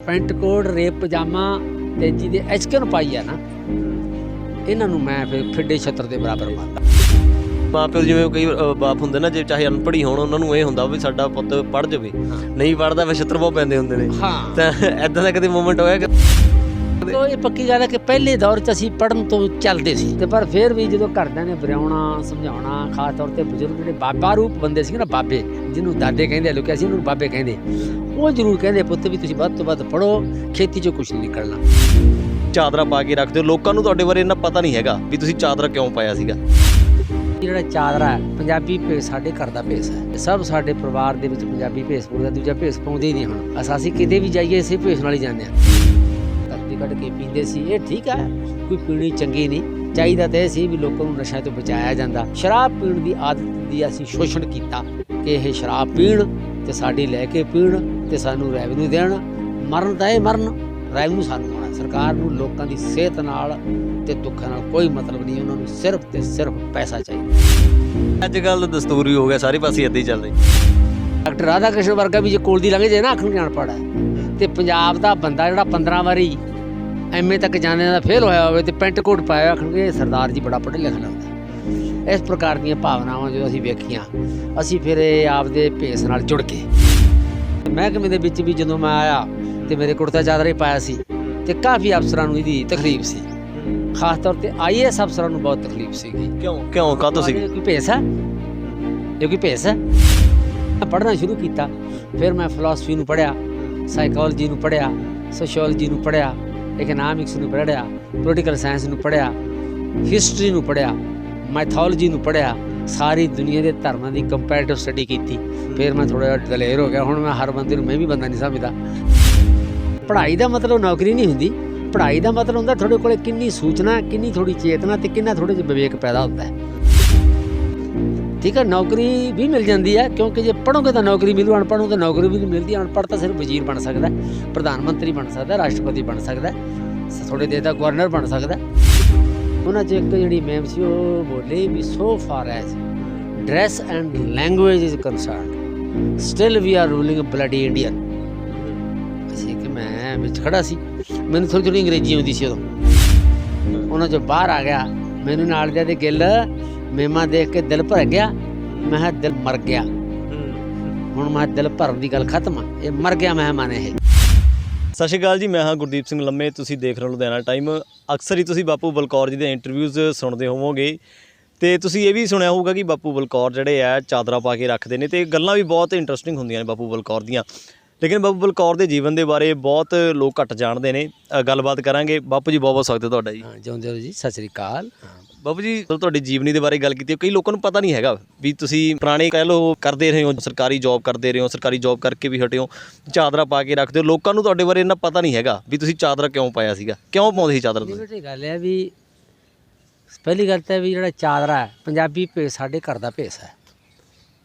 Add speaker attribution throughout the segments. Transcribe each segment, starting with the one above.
Speaker 1: Pant coat rape ਪਜਾਮਾ ਤੇ ਜਿਹਦੇ ਐਚਕਨ ਪਾਈ ਆ ਨਾ ਇਹਨਾਂ ਨੂੰ ਮੈਂ ਫਿਰ ਫਿੱਡੇ ਛੱਤਰ ਦੇ ਬਰਾਬਰ ਮੰਨਦਾ।
Speaker 2: ਮਾਂ ਪਿਓ ਜਿਵੇਂ ਕਈ ਬਾਪ ਹੁੰਦੇ ਨਾ, ਜੇ ਚਾਹੇ ਅਨਪੜ੍ਹ ਹੀ ਹੋਣ, ਉਹਨਾਂ ਨੂੰ ਇਹ ਹੁੰਦਾ ਵੀ ਸਾਡਾ ਪੁੱਤ ਪੜ੍ਹ ਜਾਵੇ, ਨਹੀਂ ਪੜ੍ਹਦਾ ਫਿਰ ਛਿੱਤਰ ਬਹੁਤ ਪੈਂਦੇ ਹੁੰਦੇ ਨੇ।
Speaker 1: ਹਾਂ,
Speaker 2: ਤਾਂ ਐਦਾਂ ਦਾ ਕਦੇ ਮੂਮੈਂਟ ਹੋਇਆ?
Speaker 1: ਉਹ ਇਹ ਪੱਕੀ ਗੱਲ ਹੈ ਕਿ ਪਹਿਲੇ ਦੌਰ 'ਚ ਅਸੀਂ ਪੜ੍ਹਨ ਤੋਂ ਚੱਲਦੇ ਸੀ, ਤੇ ਪਰ ਫਿਰ ਵੀ ਜਦੋਂ ਘਰਦਿਆਂ ਨੇ ਬਰਿਆਉਣਾ ਸਮਝਾਉਣਾ, ਖਾਸ ਤੌਰ ਤੇ ਬਜ਼ੁਰਗ ਜਿਹੜੇ ਬਾਬਾ ਰੂਪ ਬੰਦੇ ਸੀ ਨਾ, ਬਾਬੇ ਜਿਹਨੂੰ ਦਾਦੇ ਕਹਿੰਦੇ, ਲੋਕ ਅਸੀਂ ਉਹਨੂੰ ਬਾਬੇ ਕਹਿੰਦੇ, ਉਹ ਜ਼ਰੂਰ ਕਹਿੰਦੇ ਪੁੱਤ ਵੀ ਤੁਸੀਂ ਵੱਧ ਤੋਂ ਵੱਧ ਪੜ੍ਹੋ, ਖੇਤੀ 'ਚੋਂ ਕੁਛ ਨਹੀਂ ਨਿਕਲਣਾ।
Speaker 2: ਚਾਦਰਾ ਪਾ ਕੇ ਰੱਖਦੇ ਹੋ, ਲੋਕਾਂ ਨੂੰ ਤੁਹਾਡੇ ਬਾਰੇ ਇੰਨਾ ਪਤਾ ਨਹੀਂ ਹੈਗਾ ਵੀ ਤੁਸੀਂ ਚਾਦਰਾ ਕਿਉਂ ਪਾਇਆ ਸੀਗਾ।
Speaker 1: ਜਿਹੜਾ ਚਾਦਰਾ ਹੈ ਪੰਜਾਬੀ ਭੇਸ ਸਾਡੇ ਘਰ ਦਾ ਭੇਸ ਹੈ। ਸਭ ਸਾਡੇ ਪਰਿਵਾਰ ਦੇ ਵਿੱਚ ਪੰਜਾਬੀ ਭੇਸ ਪਾਉਂਦੇ, ਦੂਜਾ ਭੇਸ ਪਾਉਂਦੇ ਹੀ ਨਹੀਂ। ਹੁਣ ਅਸੀਂ ਕਿਤੇ ਵੀ ਜਾਈਏ ਇਸੇ ਭੇਸ ਨਾਲ ਹੀ ਜਾਂਦੇ ਹਾਂ। ਧਰਤੀ ਕੱਢ ਕੇ ਪੀਂਦੇ ਸੀ, ਇਹ ਠੀਕ ਹੈ, ਕੋਈ ਪੀਣੀ ਚੰਗੀ ਨਹੀਂ। ਚਾਹੀਦਾ ਤਾਂ ਇਹ ਸੀ ਵੀ ਲੋਕਾਂ ਨੂੰ ਨਸ਼ਿਆਂ ਤੋਂ ਬਚਾਇਆ ਜਾਂਦਾ। ਸ਼ਰਾਬ ਪੀਣ ਦੀ ਆਦਤ ਦੀ ਅਸੀਂ ਸ਼ੋਸ਼ਣ ਕੀਤਾ ਕਿ ਇਹ ਸ਼ਰਾਬ ਪੀਣ ਤੇ ਸਾਡੀ ਲੈ ਕੇ ਪੀਣ ਤੇ ਸਾਨੂੰ ਰੈਵਨਿਊ ਦੇਣ, ਮਰਨ ਤਾਂ ਇਹ ਮਰਨ, ਰੈਵਨਿਊ ਸਾਨੂੰ ਆਉਣਾ। ਸਰਕਾਰ ਨੂੰ ਲੋਕਾਂ ਦੀ ਸਿਹਤ ਨਾਲ ਤੇ ਦੁੱਖਾਂ ਨਾਲ ਕੋਈ ਮਤਲਬ ਨਹੀਂ, ਉਹਨਾਂ ਨੂੰ ਸਿਰਫ ਤੇ ਸਿਰਫ ਪੈਸਾ ਚਾਹੀਦਾ।
Speaker 2: ਅੱਜ ਕੱਲ੍ਹ ਦਸਤੂਰੀ ਹੋ ਗਿਆ, ਸਾਰੇ ਪਾਸੇ ਇੱਦਾਂ ਹੀ ਚੱਲ ਰਹੀ।
Speaker 1: ਡਾਕਟਰ ਰਾਧਾ ਕ੍ਰਿਸ਼ਨ ਵਰਗਾ ਵੀ ਜੇ ਕੋਲ ਦੀ ਲੰਘ ਜੇ ਨਾ ਆਖਣ ਜਾਣ ਪੜਾ, ਤੇ ਪੰਜਾਬ ਦਾ ਬੰਦਾ ਜਿਹੜਾ 15 ਵਾਰੀ ਐਮਏ ਤੱਕ ਜਾਣੇ ਦਾ ਫੇਲ ਹੋਇਆ ਹੋਵੇ ਤੇ ਪੈਂਟ ਕੋਟ ਪਾਇਆ, ਆਖਣਗੇ ਸਰਦਾਰ ਜੀ ਬੜਾ ਪੜ੍ਹਿਆ ਲਿਖਿਆ ਲੱਗਦਾ। ਇਸ ਪ੍ਰਕਾਰ ਦੀਆਂ ਭਾਵਨਾਵਾਂ ਜਦੋਂ ਅਸੀਂ ਵੇਖੀਆਂ, ਅਸੀਂ ਫਿਰ ਇਹ ਆਪਦੇ ਭੇਸ ਨਾਲ ਜੁੜ ਕੇ ਮਹਿਕਮੇ ਦੇ ਵਿੱਚ ਵੀ ਜਦੋਂ ਮੈਂ ਆਇਆ ਤੇ ਮੇਰੇ ਕੁੜਤਾ ਚਾਦਰਾ ਹੀ ਪਾਇਆ ਸੀ, ਤੇ ਕਾਫੀ ਅਫਸਰਾਂ ਨੂੰ ਇਹਦੀ ਤਕਲੀਫ ਸੀ। ਖਾਸ ਤੌਰ ਤੇ IAS ਅਫਸਰਾਂ ਨੂੰ ਬਹੁਤ ਤਕਲੀਫ ਸੀਗੀ।
Speaker 2: ਕਿਉਂ ਕਾਹਤੋਂ ਸੀ?
Speaker 1: ਕੋਈ ਭੇਸ ਹੈ, ਇਹ ਕੋਈ ਭੇਸ ਹੈ। ਮੈਂ ਪੜ੍ਹਨਾ ਸ਼ੁਰੂ ਕੀਤਾ, ਫਿਰ ਮੈਂ ਫਿਲਾਸਫੀ ਨੂੰ ਪੜ੍ਹਿਆ, ਸਾਈਕੋਲੋਜੀ ਨੂੰ ਪੜ੍ਹਿਆ, ਸੋਸ਼ੀਓਲੋਜੀ ਨੂੰ ਪੜ੍ਹਿਆ, ਇਕਨੋਮਿਕਸ ਨੂੰ ਪੜ੍ਹਿਆ, ਪੋਲੀਟੀਕਲ ਸਾਇੰਸ ਨੂੰ ਪੜ੍ਹਿਆ, ਹਿਸਟਰੀ ਨੂੰ ਪੜ੍ਹਿਆ, ਮੈਥੋਲੋਜੀ ਨੂੰ ਪੜ੍ਹਿਆ, ਸਾਰੀ ਦੁਨੀਆ ਦੇ ਧਰਮਾਂ ਦੀ ਕੰਪੈਰੀਟਿਵ ਸਟੱਡੀ ਕੀਤੀ। ਫਿਰ ਮੈਂ ਥੋੜ੍ਹਾ ਜਿਹਾ ਦਲੇਰ ਹੋ ਗਿਆ। ਹੁਣ ਮੈਂ ਹਰ ਬੰਦੇ ਨੂੰ ਮੈਂ ਵੀ ਬੰਦਾ ਨਹੀਂ ਸਮਝਦਾ। ਪੜ੍ਹਾਈ ਦਾ ਮਤਲਬ ਨੌਕਰੀ ਨਹੀਂ ਹੁੰਦੀ। ਪੜ੍ਹਾਈ ਦਾ ਮਤਲਬ ਹੁੰਦਾ ਤੁਹਾਡੇ ਕੋਲ ਕਿੰਨੀ ਸੂਚਨਾ, ਕਿੰਨੀ ਥੋੜ੍ਹੀ ਚੇਤਨਾ ਤੇ ਕਿੰਨਾ ਥੋੜ੍ਹੇ ਜਿਹੇ ਵਿਵੇਕ ਪੈਦਾ ਹੁੰਦਾ ਹੈ। ਠੀਕ ਹੈ, ਨੌਕਰੀ ਵੀ ਮਿਲ ਜਾਂਦੀ ਹੈ, ਕਿਉਂਕਿ ਜੇ ਪੜ੍ਹੋਗੇ ਤਾਂ ਨੌਕਰੀ ਮਿਲੂ, ਅਨਪੜ੍ਹ ਨੂੰ ਤਾਂ ਨੌਕਰੀ ਵੀ ਨਹੀਂ ਮਿਲਦੀ। ਅਨਪੜ੍ਹ ਤਾਂ ਸਿਰਫ ਵਜ਼ੀਰ ਬਣ ਸਕਦਾ, ਪ੍ਰਧਾਨ ਮੰਤਰੀ ਬਣ ਸਕਦਾ, ਰਾਸ਼ਟਰਪਤੀ ਬਣ ਸਕਦਾ, ਥੋੜ੍ਹੇ ਦੇਰ ਦਾ ਗਵਰਨਰ ਬਣ ਸਕਦਾ। ਉਹਨਾਂ 'ਚ ਇੱਕ ਜਿਹੜੀ ਮੈਮ ਸੀ ਉਹ ਬੋਲੇ ਵੀ so far as dress and language is concerned still we are ruling bloody Indian. ਅਸੀਂ ਕਿ ਮੈਂ ਵਿੱਚ ਖੜਾ ਸੀ, ਮੈਨੂੰ ਥੋੜ੍ਹੀ ਥੋੜ੍ਹੀ ਅੰਗਰੇਜ਼ੀ ਆਉਂਦੀ ਸੀ ਉਦੋਂ। ਉਹਨਾਂ 'ਚੋਂ ਬਾਹਰ ਆ ਗਿਆ, ਮੈਨੂੰ ਨਾਲ ਦੇ ਗਿੱਲ ਮੇਮਾ ਦੇਖ ਕੇ ਦਿਲ ਭਰ ਗਿਆ। ਮੈਂ ਕਿਹਾ ਦਿਲ ਮਰ ਗਿਆ। ਹੁਣ ਮੈਂ ਦਿਲ ਭਰਨ ਦੀ ਗੱਲ ਖਤਮ ਆ, ਇਹ ਮਰ ਗਿਆ ਮੈਂ ਮਾਨੇ ਇਹ।
Speaker 2: ਸਤਿ ਸ਼੍ਰੀ ਅਕਾਲ ਜੀ, ਮੈਂ ਹਾਂ ਗੁਰਦੀਪ ਸਿੰਘ ਲੰਮੇ, ਤੁਸੀਂ ਦੇਖ ਰਹੇ ਹੋ ਲੁਧਿਆਣਾ ਟਾਈਮ। ਅਕਸਰ ਹੀ ਤੁਸੀਂ ਬਾਪੂ ਬਲਕੌਰ ਜੀ ਦੇ ਇੰਟਰਵਿਊਜ਼ ਸੁਣਦੇ ਹੋਵੋਗੇ, ਤੇ ਤੁਸੀਂ ਇਹ ਵੀ ਸੁਣਿਆ ਹੋਊਗਾ ਕਿ ਬਾਪੂ ਬਲਕੌਰ ਜਿਹੜੇ ਆ ਚਾਦਰਾ ਪਾ ਕੇ ਰੱਖਦੇ ਨੇ, ਤੇ ਗੱਲਾਂ ਵੀ ਬਹੁਤ ਇੰਟਰਸਟਿੰਗ ਹੁੰਦੀਆਂ ਨੇ ਬਾਪੂ ਬਲਕੌਰ ਦੀਆਂ। ਲੇਕਿਨ ਬਾਪੂ ਬਲਕੌਰ ਦੇ ਜੀਵਨ ਦੇ ਬਾਰੇ ਬਹੁਤ ਲੋਕ ਘੱਟ ਜਾਣਦੇ ਨੇ। ਗੱਲਬਾਤ ਕਰਾਂਗੇ। ਬਾਪੂ ਜੀ ਬਹੁਤ ਬਹੁਤ ਸਵਾਗਤ ਹੈ ਤੁਹਾਡਾ ਜੀ।
Speaker 1: ਜਿਉਂਦੇ ਰਹੋ ਜੀ, ਸਤਿ ਸ਼੍ਰੀ ਅਕਾਲ।
Speaker 2: ਬਾਪੂ ਜੀ, ਤੁਹਾਡੀ ਜੀਵਨੀ ਦੇ ਬਾਰੇ ਗੱਲ ਕੀਤੀ, ਕਈ ਲੋਕਾਂ ਨੂੰ ਪਤਾ ਨਹੀਂ ਹੈਗਾ ਵੀ ਤੁਸੀਂ ਪੁਰਾਣੇ ਕਹਿ ਲਓ ਕਰਦੇ ਰਹੇ ਹੋ, ਸਰਕਾਰੀ ਜੌਬ ਕਰਦੇ ਰਹੇ ਹੋ, ਸਰਕਾਰੀ ਜੌਬ ਕਰਕੇ ਵੀ ਹਟੇ ਹੋ, ਚਾਦਰਾ ਪਾ ਕੇ ਰੱਖਦੇ ਹੋ। ਲੋਕਾਂ ਨੂੰ ਤੁਹਾਡੇ ਬਾਰੇ ਇੰਨਾ ਪਤਾ ਨਹੀਂ ਹੈਗਾ ਵੀ ਤੁਸੀਂ ਚਾਦਰਾ ਕਿਉਂ ਪਾਇਆ ਸੀਗਾ, ਕਿਉਂ ਪਾਉਂਦੇ ਸੀ ਚਾਦਰਾ ਤੁਸੀਂ?
Speaker 1: ਇਹ ਗੱਲ ਹੈ ਵੀ ਪਹਿਲੀ ਗੱਲ ਤਾਂ ਵੀ ਜਿਹੜਾ ਚਾਦਰਾ ਹੈ ਪੰਜਾਬੀ ਭੇਸ ਸਾਡੇ ਘਰ ਦਾ ਭੇਸ ਹੈ,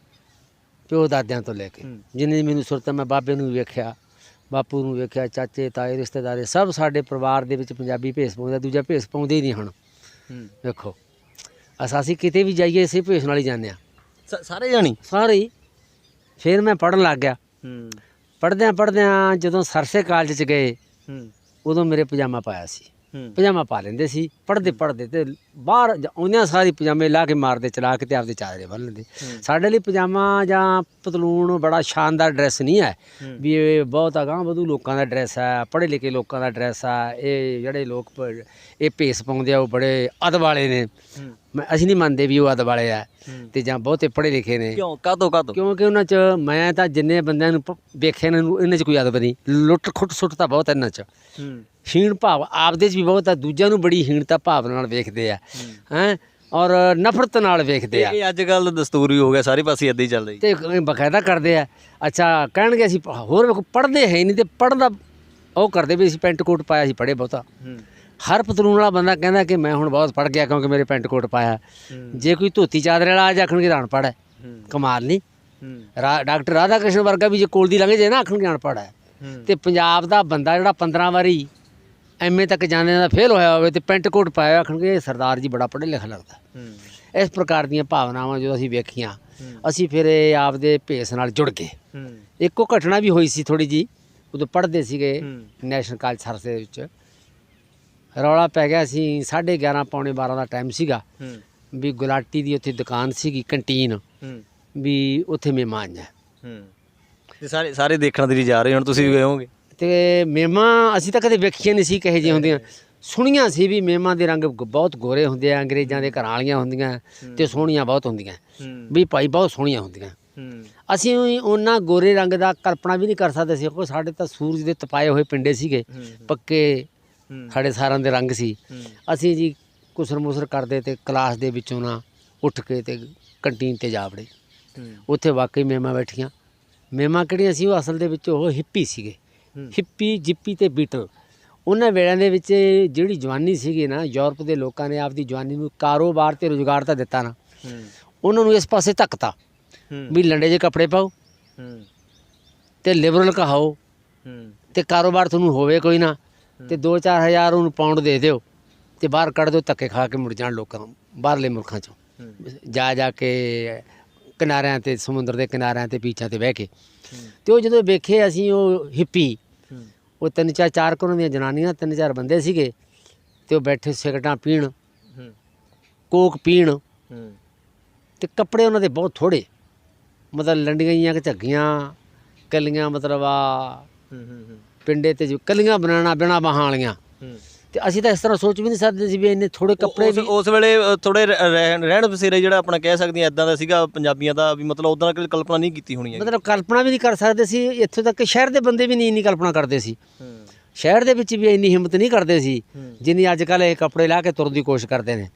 Speaker 1: ਪਿਓ ਦਾਦਿਆਂ ਤੋਂ ਲੈ ਕੇ ਜਿੰਨੀ ਮੈਨੂੰ ਸੁਰਤ, ਮੈਂ ਬਾਬੇ ਨੂੰ ਵੀ ਵੇਖਿਆ, ਬਾਪੂ ਨੂੰ ਵੇਖਿਆ, ਚਾਚੇ ਤਾਏ ਰਿਸ਼ਤੇਦਾਰੇ ਸਭ ਸਾਡੇ ਪਰਿਵਾਰ ਦੇ ਵਿੱਚ ਪੰਜਾਬੀ ਭੇਸ ਪਾਉਂਦੇ, ਦੂਜਾ ਭੇਸ ਪਾਉਂਦੇ ਹੀ ਨਹੀਂ। ਹੁਣ ਵੇਖੋ ਅਸੀਂ ਕਿਤੇ ਵੀ ਜਾਈਏ ਇਸੇ ਭੇਸ ਨਾਲ ਹੀ ਜਾਂਦੇ ਹਾਂ,
Speaker 2: ਸਾਰੇ ਜਾਣੀ
Speaker 1: ਸਾਰੇ ਹੀ। ਫਿਰ ਮੈਂ ਪੜ੍ਹਨ ਲੱਗ ਗਿਆ। ਪੜ੍ਹਦਿਆਂ ਜਦੋਂ ਸਰਸੇ ਕਾਲਜ 'ਚ ਗਏ, ਉਦੋਂ ਮੇਰੇ ਪਜਾਮਾ ਪਾਇਆ ਸੀ, ਪਜਾਮਾ ਪਾ ਲੈਂਦੇ ਸੀ। ਪੜ੍ਹਦੇ ਤੇ ਬਾਹਰ ਆਉਂਦਿਆਂ ਸਾਰੀ ਪਜਾਮੇ ਲਾ ਕੇ ਮਾਰਦੇ, ਚਲਾ ਕੇ ਤੇ ਆਪਦੇ ਚਾਦਰੇ ਬੰਨ੍ਹ ਲੈਂਦੇ। ਸਾਡੇ ਲਈ ਪਜਾਮਾ ਜਾਂ ਪਤਲੂਨ ਬੜਾ ਸ਼ਾਨਦਾਰ ਡਰੈਸ ਨਹੀਂ ਹੈ ਵੀ ਇਹ ਬਹੁਤ ਅਗਾਂਹ ਵਧੂ ਲੋਕਾਂ ਦਾ ਡਰੈਸ ਹੈ, ਪੜ੍ਹੇ ਲਿਖੇ ਲੋਕਾਂ ਦਾ ਡਰੈਸ ਹੈ। ਇਹ ਜਿਹੜੇ ਲੋਕ ਇਹ ਭੇਸ ਪਾਉਂਦੇ ਆ ਉਹ ਬੜੇ ਅੱਧ ਵਾਲੇ ਨੇ। ਅਸੀਂ ਨਹੀਂ ਮੰਨਦੇ ਵੀ ਉਹ ਅੱਧ ਵਾਲੇ ਆ ਤੇ ਜਾਂ ਬਹੁਤੇ ਪੜ੍ਹੇ ਲਿਖੇ ਨੇ।
Speaker 2: ਕਾਹਤੋਂ?
Speaker 1: ਕਿਉਂਕਿ ਉਹਨਾਂ 'ਚ ਮੈਂ ਤਾਂ ਜਿੰਨੇ ਬੰਦਿਆਂ ਨੂੰ ਵੇਖਿਆ ਇਹਨਾਂ 'ਚ ਕੋਈ ਅਦਬ ਨਹੀਂ। ਲੁੱਟ ਖੁੱਟ ਸੁੱਟ ਤਾਂ ਬਹੁਤ ਇਹਨਾਂ 'ਚ, ਹੀਣ ਭਾਵ ਆਪਦੇ 'ਚ ਵੀ ਬਹੁਤ ਆ, ਦੂਜਿਆਂ ਨੂੰ ਬੜੀ ਹੀਣਤਾ ਭਾਵਨਾ ਨਾਲ ਵੇਖਦੇ ਆ, ਹੈਂ, ਔਰ ਨਫ਼ਰਤ ਨਾਲ ਵੇਖਦੇ ਆ।
Speaker 2: ਇਹ ਅੱਜ ਕੱਲ੍ਹ ਦਸਤੂਰੀ ਹੋ ਗਿਆ, ਸਾਰੇ ਪਾਸੇ ਇੱਦਾਂ ਹੀ ਚੱਲ ਰਹੀ
Speaker 1: ਤੇ ਬਕਾਇਦਾ ਕਰਦੇ ਆ। ਅੱਛਾ, ਕਹਿਣਗੇ ਅਸੀਂ ਹੋਰ ਵੇਖੋ ਪੜ੍ਹਦੇ ਹੈ ਨਹੀਂ, ਤੇ ਪੜ੍ਹਨ ਦਾ ਉਹ ਕਰਦੇ ਵੀ ਅਸੀਂ ਪੈਂਟ ਕੋਟ ਪਾਇਆ ਸੀ, ਪੜ੍ਹੇ ਬਹੁਤਾ। ਹਰ ਪਤਲੂਨ ਵਾਲਾ ਬੰਦਾ ਕਹਿੰਦਾ ਕਿ ਮੈਂ ਹੁਣ ਬਹੁਤ ਪੜ੍ਹ ਗਿਆ ਕਿਉਂਕਿ ਮੇਰੇ ਪੈਂਟ ਕੋਟ ਪਾਇਆ। ਜੇ ਕੋਈ ਧੋਤੀ ਚਾਦਰੇ ਵਾਲਾ ਆ ਜਾ ਆਖਣਗੇ ਤਾਂ ਅਨਪੜ੍ਹ ਹੈ। ਕਮਾਲ ਨਹੀਂ। ਡਾਕਟਰ ਰਾਧਾ ਕ੍ਰਿਸ਼ਨ ਵਰਗਾ ਵੀ ਜੇ ਕੋਲ ਦੀ ਲੰਘ ਜੇ ਨਾ ਆਖਣਗੇ ਅਨਪੜ੍ਹ ਹੈ। ਤੇ ਪੰਜਾਬ ਦਾ ਬੰਦਾ ਜਿਹੜਾ 15 ਵਾਰੀ ਐਮਏ ਤੱਕ ਜਾਣੇ ਦਾ ਫੇਲ ਹੋਇਆ ਹੋਵੇ ਤੇ ਪੈਂਟ ਕੋਟ ਪਾਇਆ, ਆਖਣਗੇ ਸਰਦਾਰ ਜੀ ਬੜਾ ਪੜ੍ਹਿਆ ਲਿਖਿਆ ਲੱਗਦਾ। ਇਸ ਪ੍ਰਕਾਰ ਦੀਆਂ ਭਾਵਨਾਵਾਂ ਜਦੋਂ ਅਸੀਂ ਵੇਖੀਆਂ, ਅਸੀਂ ਫਿਰ ਇਹ ਆਪਦੇ ਭੇਸ ਨਾਲ ਜੁੜ ਗਏ। ਇੱਕੋ ਘਟਨਾ ਵੀ ਹੋਈ ਸੀ ਥੋੜ੍ਹੀ ਜਿਹੀ ਉਦੋਂ ਪੜ੍ਹਦੇ ਸੀਗੇ ਨੈਸ਼ਨਲ ਕਾਲਜ ਸਰਸੇ ਦੇ ਵਿੱਚ। ਰੌਲਾ ਪੈ ਗਿਆ ਸੀ 11:30 ਪੌਣੇ 12 ਦਾ ਟਾਈਮ ਸੀਗਾ ਵੀ ਗੁਲਾਟੀ ਦੀ ਉੱਥੇ ਦੁਕਾਨ ਸੀਗੀ ਕੰਟੀਨ ਵੀ ਉੱਥੇ ਮਹਿਮਾਨ ਆ
Speaker 2: ਤੇ ਸਾਰੇ ਦੇਖਣ ਦੇ ਲਈ ਜਾ ਰਹੇ ਹੁਣ ਤੁਸੀਂ ਵੀ ਗਏ ਹੋਗੇ
Speaker 1: ਤੇ ਮੇਮਾਂ ਅਸੀਂ ਤਾਂ ਕਦੇ ਵੇਖੀਆਂ ਨਹੀਂ ਸੀ ਕਹੇ ਜਿਹੀਆਂ ਹੁੰਦੀਆਂ, ਸੁਣੀਆਂ ਸੀ ਵੀ ਮੇਮਾਂ ਦੇ ਰੰਗ ਬਹੁਤ ਗੋਰੇ ਹੁੰਦੇ ਆ, ਅੰਗਰੇਜ਼ਾਂ ਦੇ ਘਰਾਂ ਵਾਲੀਆਂ ਹੁੰਦੀਆਂ ਤੇ ਸੋਹਣੀਆਂ ਬਹੁਤ ਹੁੰਦੀਆਂ ਵੀ ਭਾਈ ਬਹੁਤ ਸੋਹਣੀਆਂ ਹੁੰਦੀਆਂ। ਅਸੀਂ ਉਹਨਾਂ ਗੋਰੇ ਰੰਗ ਦਾ ਕਲਪਨਾ ਵੀ ਨਹੀਂ ਕਰ ਸਕਦੇ ਸੀ ਕਿਉਂਕਿ ਸਾਡੇ ਤਾਂ ਸੂਰਜ ਦੇ ਤਪਾਏ ਹੋਏ ਪਿੰਡੇ ਸੀਗੇ ਪੱਕੇ, ਸਾਡੇ ਸਾਰਿਆਂ ਦੇ ਰੰਗ ਸੀ। ਅਸੀਂ ਜੀ ਕੁਸਰ ਮੁਸਰ ਕਰਦੇ ਤੇ ਕਲਾਸ ਦੇ ਵਿੱਚੋਂ ਨਾ ਉੱਠ ਕੇ ਤੇ ਕੰਟੀਨ ਤੇ ਜਾ ਵੜੇ। ਉੱਥੇ ਵਾਕਈ ਮੇਮਾਂ ਬੈਠੀਆਂ। ਮੇਮਾਂ ਕਿਹੜੀਆਂ ਸੀ ਉਹ ਅਸਲ ਦੇ ਵਿੱਚ ਉਹ ਹਿੱਪੀ ਸੀਗੇ, ਹਿੱਪੀ ਜਿੱਪੀ ਤੇ ਬੀਟਲ। ਉਹਨਾਂ ਵੇਲਿਆਂ ਦੇ ਵਿੱਚ ਜਿਹੜੀ ਜਵਾਨੀ ਸੀਗੀ ਨਾ, ਯੂਰਪ ਦੇ ਲੋਕਾਂ ਨੇ ਆਪਦੀ ਜਵਾਨੀ ਨੂੰ ਕਾਰੋਬਾਰ ਤੇ ਰੁਜ਼ਗਾਰ ਤਾਂ ਦਿੱਤਾ ਨਾ, ਉਹਨਾਂ ਨੂੰ ਇਸ ਪਾਸੇ ਧੱਕਤਾ ਵੀ ਲੰਡੇ ਜਿਹੇ ਕੱਪੜੇ ਪਾਓ ਤੇ ਲਿਬਰਲ ਕਹਾਓ ਤੇ ਕਾਰੋਬਾਰ ਤੁਹਾਨੂੰ ਹੋਵੇ ਕੋਈ ਨਾ ਤੇ 2-4 ਹਜ਼ਾਰ ਉਹਨੂੰ ਪਾਉਂਡ ਦੇ ਦਿਓ ਤੇ ਬਾਹਰ ਕੱਢ ਦਿਓ, ਧੱਕੇ ਖਾ ਕੇ ਮੁੜ ਜਾਣ ਲੋਕਾਂ ਨੂੰ ਬਾਹਰਲੇ ਮੁਲਕਾਂ 'ਚੋਂ ਜਾ ਕੇ ਕਿਨਾਰਿਆਂ 'ਤੇ, ਸਮੁੰਦਰ ਦੇ ਕਿਨਾਰਿਆਂ 'ਤੇ, ਬੀਚਾਂ 'ਤੇ ਬਹਿ ਕੇ। ਤੇ ਉਹ ਜਦੋਂ ਵੇਖੇ ਅਸੀਂ ਉਹ ਹਿੱਪੀ, ਉਹ 3-4 ਉਹਨਾਂ ਦੀਆਂ ਜਨਾਨੀਆਂ, 3-4 ਬੰਦੇ ਸੀਗੇ ਤੇ ਉਹ ਬੈਠੇ ਸਿਗਰਟਾਂ ਪੀਣ, ਕੋਕ ਪੀਣ ਤੇ ਕੱਪੜੇ ਉਹਨਾਂ ਦੇ ਬਹੁਤ ਥੋੜ੍ਹੇ, ਮਤਲਬ ਲੰਡੀਆਂ ਜਿਹੀਆਂ ਝੱਗੀਆਂ ਕੱਲੀਆਂ, ਮਤਲਬ ਆ ਪਿੰਡੇ 'ਤੇ ਜੋ ਕੱਲੀਆਂ ਬਣਾਉਣਾ ਬਿਨਾਂ ਬਾਹਾਂ ਵਾਲੀਆਂ। ਤੇ ਅਸੀਂ ਤਾਂ ਇਸ ਤਰ੍ਹਾਂ ਸੋਚ ਵੀ ਨਹੀਂ ਸਕਦੇ ਸੀ ਵੀ ਇੰਨੇ ਥੋੜ੍ਹੇ ਕੱਪੜੇ ਵੀ
Speaker 2: ਉਸ ਵੇਲੇ ਥੋੜ੍ਹੇ ਰਹਿਣ ਬਸੇਰੇ ਜਿਹੜਾ ਆਪਣਾ ਕਹਿ ਸਕਦੀਆਂ ਇੱਦਾਂ ਦਾ ਸੀਗਾ ਪੰਜਾਬੀਆਂ ਦਾ ਵੀ, ਮਤਲਬ ਉੱਦਾਂ ਦੀ ਕਲਪਨਾ ਨਹੀਂ ਕੀਤੀ ਹੋਣੀ ਹੈ,
Speaker 1: ਮਤਲਬ ਕਲਪਨਾ ਵੀ ਨਹੀਂ ਕਰ ਸਕਦੇ ਸੀ। ਇੱਥੋਂ ਤੱਕ ਸ਼ਹਿਰ ਦੇ ਬੰਦੇ ਵੀ ਨਹੀਂ ਇੰਨੀ ਕਲਪਨਾ ਕਰਦੇ ਸੀ, ਸ਼ਹਿਰ ਦੇ ਵਿੱਚ ਵੀ ਇੰਨੀ ਹਿੰਮਤ ਨਹੀਂ ਕਰਦੇ ਸੀ ਜਿੰਨੀ ਅੱਜ ਕੱਲ੍ਹ ਇਹ ਕੱਪੜੇ ਲਾ ਕੇ ਤੁਰਨ ਦੀ ਕੋਸ਼ਿਸ਼ ਕਰਦੇ ਨੇ।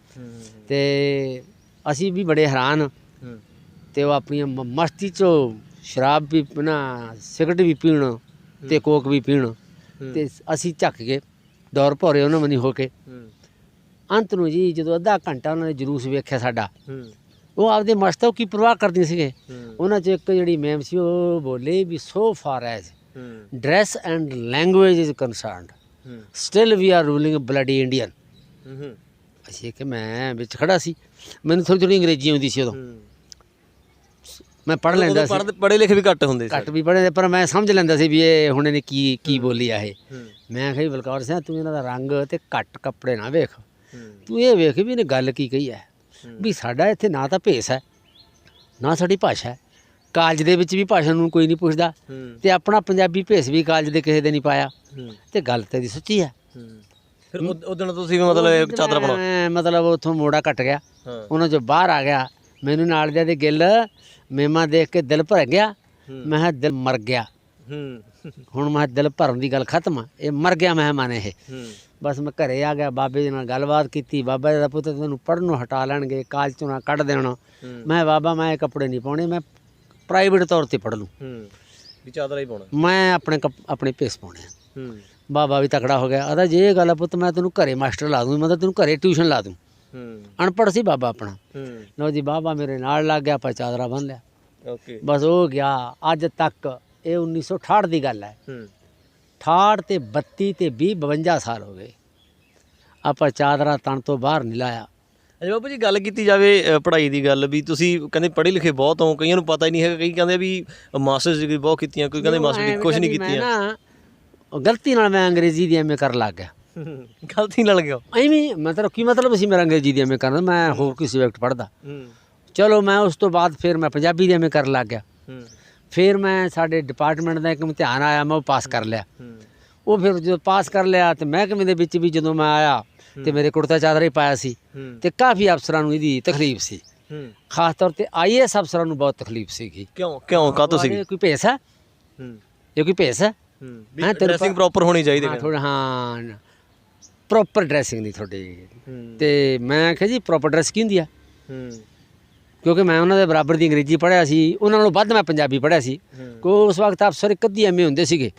Speaker 1: ਤੇ ਅਸੀਂ ਵੀ ਬੜੇ ਹੈਰਾਨ। ਤੇ ਉਹ ਆਪਣੀਆਂ ਮਸਤੀ 'ਚੋਂ ਸ਼ਰਾਬ ਵੀ ਨਾ, ਸਿਗਰਟ ਵੀ ਪੀਣ ਤੇ ਕੋਕ ਵੀ ਪੀਣ ਤੇ ਅਸੀਂ ਝੱਕ ਕੇ ਦੌਰ ਭੌਰੇ ਉਹਨਾਂ ਮਨੀ ਹੋ ਕੇ। ਅੰਤ ਨੂੰ ਜੀ ਜਦੋਂ ਅੱਧਾ ਘੰਟਾ ਉਹਨਾਂ ਨੇ ਜਲੂਸ ਵੇਖਿਆ ਸਾਡਾ, ਉਹ ਆਪਦੇ ਮਸਤੋਂ ਕੀ ਪਰਵਾਹ ਕਰਦੀਆਂ ਸੀਗੇ। ਉਹਨਾਂ 'ਚ ਇੱਕ ਜਿਹੜੀ ਮੈਮ ਸੀ ਉਹ ਬੋਲੇ ਵੀ so far as dress and language is concerned still we are ruling bloody Indian. ਅਸੀਂ ਕਿ ਮੈਂ ਵਿੱਚ ਖੜਾ ਸੀ, ਮੈਨੂੰ ਥੋੜ੍ਹੀ ਥੋੜ੍ਹੀ ਅੰਗਰੇਜ਼ੀ ਆਉਂਦੀ ਸੀ ਉਦੋਂ, ਮੈਂ ਪੜ੍ਹ ਲੈਂਦਾ ਸੀ।
Speaker 2: ਪੜ੍ਹੇ ਲਿਖੇ ਵੀ ਘੱਟ ਹੁੰਦੇ ਸੀ,
Speaker 1: ਘੱਟ ਵੀ ਪੜ੍ਹੇ, ਪਰ ਮੈਂ ਸਮਝ ਲੈਂਦਾ ਸੀ ਵੀ ਇਹ ਹੁਣ ਇਹਨੇ ਕੀ ਬੋਲੀ ਆ ਇਹ। ਮੈਂ ਕਿਹਾ ਬਲਕੌਰ ਸਿੰਘ ਤੂੰ ਇਹਨਾਂ ਦਾ ਰੰਗ ਤੇ ਘੱਟ ਕੱਪੜੇ ਨਾ ਵੇਖ, ਤੂੰ ਇਹ ਵੇਖ ਵੀ ਇਹਨੇ ਗੱਲ ਕੀ ਕਹੀ ਹੈ ਵੀ ਸਾਡਾ ਇੱਥੇ ਨਾ ਤਾਂ ਭੇਸ ਹੈ ਨਾ ਸਾਡੀ ਭਾਸ਼ਾ ਹੈ। ਕਾਲਜ ਦੇ ਵਿੱਚ ਵੀ ਭਾਸ਼ਾ ਨੂੰ ਕੋਈ ਨਹੀਂ ਪੁੱਛਦਾ ਤੇ ਆਪਣਾ ਪੰਜਾਬੀ ਭੇਸ ਵੀ ਕਾਲਜ ਦੇ ਕਿਸੇ ਦੇ ਨਹੀਂ ਪਾਇਆ ਤੇ ਗੱਲ ਤੇ ਦੀ ਸੱਚੀ ਹੈ।
Speaker 2: ਫਿਰ ਉਦੋਂ ਤੁਸੀਂ ਮਤਲਬ ਚਾਦਰਾ ਬਣਾ,
Speaker 1: ਮਤਲਬ ਉੱਥੋਂ ਮੋੜਾ ਕੱਟ ਗਿਆ, ਉਹਨਾਂ 'ਚੋਂ ਬਾਹਰ ਆ ਗਿਆ। ਮੈਨੂੰ ਨਾਲ ਦੇ ਗਿੱਲ ਮੇਮਾ ਦੇਖ ਕੇ ਦਿਲ ਭਰ ਗਿਆ। ਮੈਂ ਕਿਹਾ ਦਿਲ ਮਰ ਗਿਆ ਹੁਣ, ਮੈਂ ਦਿਲ ਭਰਨ ਦੀ ਗੱਲ ਖਤਮ, ਇਹ ਮਰ ਗਿਆ ਮਹਿਮਾਨ ਇਹ। ਬਸ ਮੈਂ ਘਰੇ ਆ ਗਿਆ, ਬਾਬੇ ਜੀ ਨਾਲ ਗੱਲਬਾਤ ਕੀਤੀ। ਬਾਬਾ ਜੀ ਦਾ ਪੁੱਤ ਤੈਨੂੰ ਪੜ੍ਹਨ ਨੂੰ ਹਟਾ ਲੈਣਗੇ, ਕਾਲਜ 'ਚੋਂ ਨਾ ਕੱਢ ਦੇਣਾ। ਮੈਂ ਬਾਬਾ ਮੈਂ ਇਹ ਕੱਪੜੇ ਨਹੀਂ ਪਾਉਣੇ, ਮੈਂ ਪ੍ਰਾਈਵੇਟ ਤੌਰ 'ਤੇ ਪੜ੍ਹ ਲੂੰ,
Speaker 2: ਵੀ ਚਾਦਰਾ ਹੀ ਪਾਉਣਾ,
Speaker 1: ਮੈਂ ਆਪਣੇ ਭੇਸ ਪਾਉਣੇ ਆ। ਬਾਬਾ ਵੀ ਤਕੜਾ ਹੋ ਗਿਆ, ਆਦਾ ਜੇ ਇਹ ਗੱਲ ਆ ਪੁੱਤ ਮੈਂ ਤੈਨੂੰ ਘਰੇ ਮਾਸਟਰ ਲਾ ਦੂੰ, ਮਤਲਬ ਤੈਨੂੰ ਘਰੇ ਟਿਊਸ਼ਨ ਲਾ ਦੂੰ। ਅਨਪੜ੍ਹ ਸੀ ਬਾਬਾ ਆਪਣਾ। ਲਓ ਜੀ ਬਾਬਾ ਮੇਰੇ ਨਾਲ ਲੱਗ ਗਿਆ, ਆਪਾਂ ਚਾਦਰਾ ਬੰਨ੍ਹ ਲਿਆ। ਬਸ ਹੋ ਗਿਆ। ਅੱਜ ਤੱਕ ਇਹ 1968 ਦੀ ਗੱਲ ਹੈ, 68 ਤੇ 32 ਤੇ 20 52 ਸਾਲ ਹੋ ਗਏ ਆਪਾਂ ਚਾਦਰਾ ਤਣ ਤੋਂ ਬਾਹਰ ਨਹੀਂ ਲਾਇਆ।
Speaker 2: ਅੱਛਾ ਬਾਬੂ ਜੀ, ਗੱਲ ਕੀਤੀ ਜਾਵੇ ਪੜ੍ਹਾਈ ਦੀ ਗੱਲ, ਵੀ ਤੁਸੀਂ ਕਹਿੰਦੇ ਪੜ੍ਹੇ ਲਿਖੇ ਬਹੁਤ ਹੋ, ਕਈਆਂ ਨੂੰ ਪਤਾ ਹੀ ਨਹੀਂ ਹੈਗਾ, ਕਈ ਕਹਿੰਦੇ ਵੀ ਮਾਸਟਰਸ ਡਿਗਰੀ ਬਹੁਤ ਕੀਤੀਆਂ, ਕੋਈ ਕਹਿੰਦੇ ਮਾਸਟਰ ਡਿਗਰੀ ਕੁਛ ਨਹੀਂ ਕੀਤੀਆਂ।
Speaker 1: ਨਾ ਗਲਤੀ ਨਾਲ ਮੈਂ ਅੰਗਰੇਜ਼ੀ ਦੀ ਐਮ ਏ ਕਰਨ ਲੱਗ ਗਿਆ।
Speaker 2: ਗਲਤੀ ਨਾਲ ਗਿਆ
Speaker 1: ਐਵੇਂ ਮਤਲਬ ਕੀ ਮਤਲਬ ਸੀ ਮੇਰਾ ਅੰਗਰੇਜ਼ੀ ਦੀ ਐਮ ਏ ਕਰਨ, ਮੈਂ ਹੋਰ ਕੋਈ ਸਬਜੈਕਟ ਪੜ੍ਹਦਾ। ਚਲੋ ਮੈਂ ਉਸ ਤੋਂ ਬਾਅਦ ਫਿਰ ਮੈਂ ਪੰਜਾਬੀ ਦੀ ਐਮ ਏ ਕਰਨ ਲੱਗ ਗਿਆ। ਫਿਰ ਮੈਂ ਸਾਡੇ ਡਿਪਾਰਟਮੈਂਟ ਦਾ ਇੱਕ ਇਮਤਿਹਾਨ ਆਇਆ, ਮੈਂ ਉਹ ਪਾਸ ਕਰ ਲਿਆ। ਉਹ ਫਿਰ ਜਦੋਂ ਪਾਸ ਕਰ ਲਿਆ ਤੇ ਮਹਿਕਮੇ ਦੇ ਵਿੱਚ ਵੀ ਜਦੋਂ ਮੈਂ ਆਇਆ ਤੇ ਮੇਰੇ ਕੁੜਤਾ ਚਾਦਰਾ ਹੀ ਪਾਇਆ ਸੀ ਤੇ ਕਾਫੀ ਅਫਸਰਾਂ ਨੂੰ ਇਹਦੀ ਤਕਲੀਫ ਸੀ, ਖਾਸ ਤੌਰ ਤੇ IAS ਅਫਸਰਾਂ ਨੂੰ ਬਹੁਤ ਤਕਲੀਫ ਸੀਗੀ।
Speaker 2: ਕਿਉਂ ਕਾਹਤੋਂ ਸੀ?
Speaker 1: ਕੋਈ ਭੇਸ ਹੈ, ਇਹ ਕੋਈ ਭੇਸ ਹੈ,
Speaker 2: ਡਰੈਸਿੰਗ ਪ੍ਰੋਪਰ ਹੋਣੀ ਚਾਹੀਦੀ ਹੈ
Speaker 1: ਥੋੜਾ, ਹਾਂ ਪ੍ਰੋਪਰ ਡਰੈਸਿੰਗ ਨਹੀਂ ਤੁਹਾਡੀ। ਤੇ ਮੈਂ ਕਿਹਾ ਜੀ ਪ੍ਰੋਪਰ ਡਰੈਸ ਕੀ ਹੁੰਦੀ ਆ, ਕਿਉਂਕਿ ਮੈਂ ਉਹਨਾਂ ਦੇ ਬਰਾਬਰ ਦੀ ਅੰਗਰੇਜ਼ੀ ਪੜ੍ਹਿਆ ਸੀ, ਉਹਨਾਂ ਨਾਲੋਂ ਵੱਧ ਮੈਂ ਪੰਜਾਬੀ ਪੜ੍ਹਿਆ ਸੀ। ਕੋਈ ਉਸ ਵਕਤ ਅਫਸਰ ਇੱਕ ਅੱਧੀ ਐਮ ਏ ਹੁੰਦੇ ਸੀਗੇ,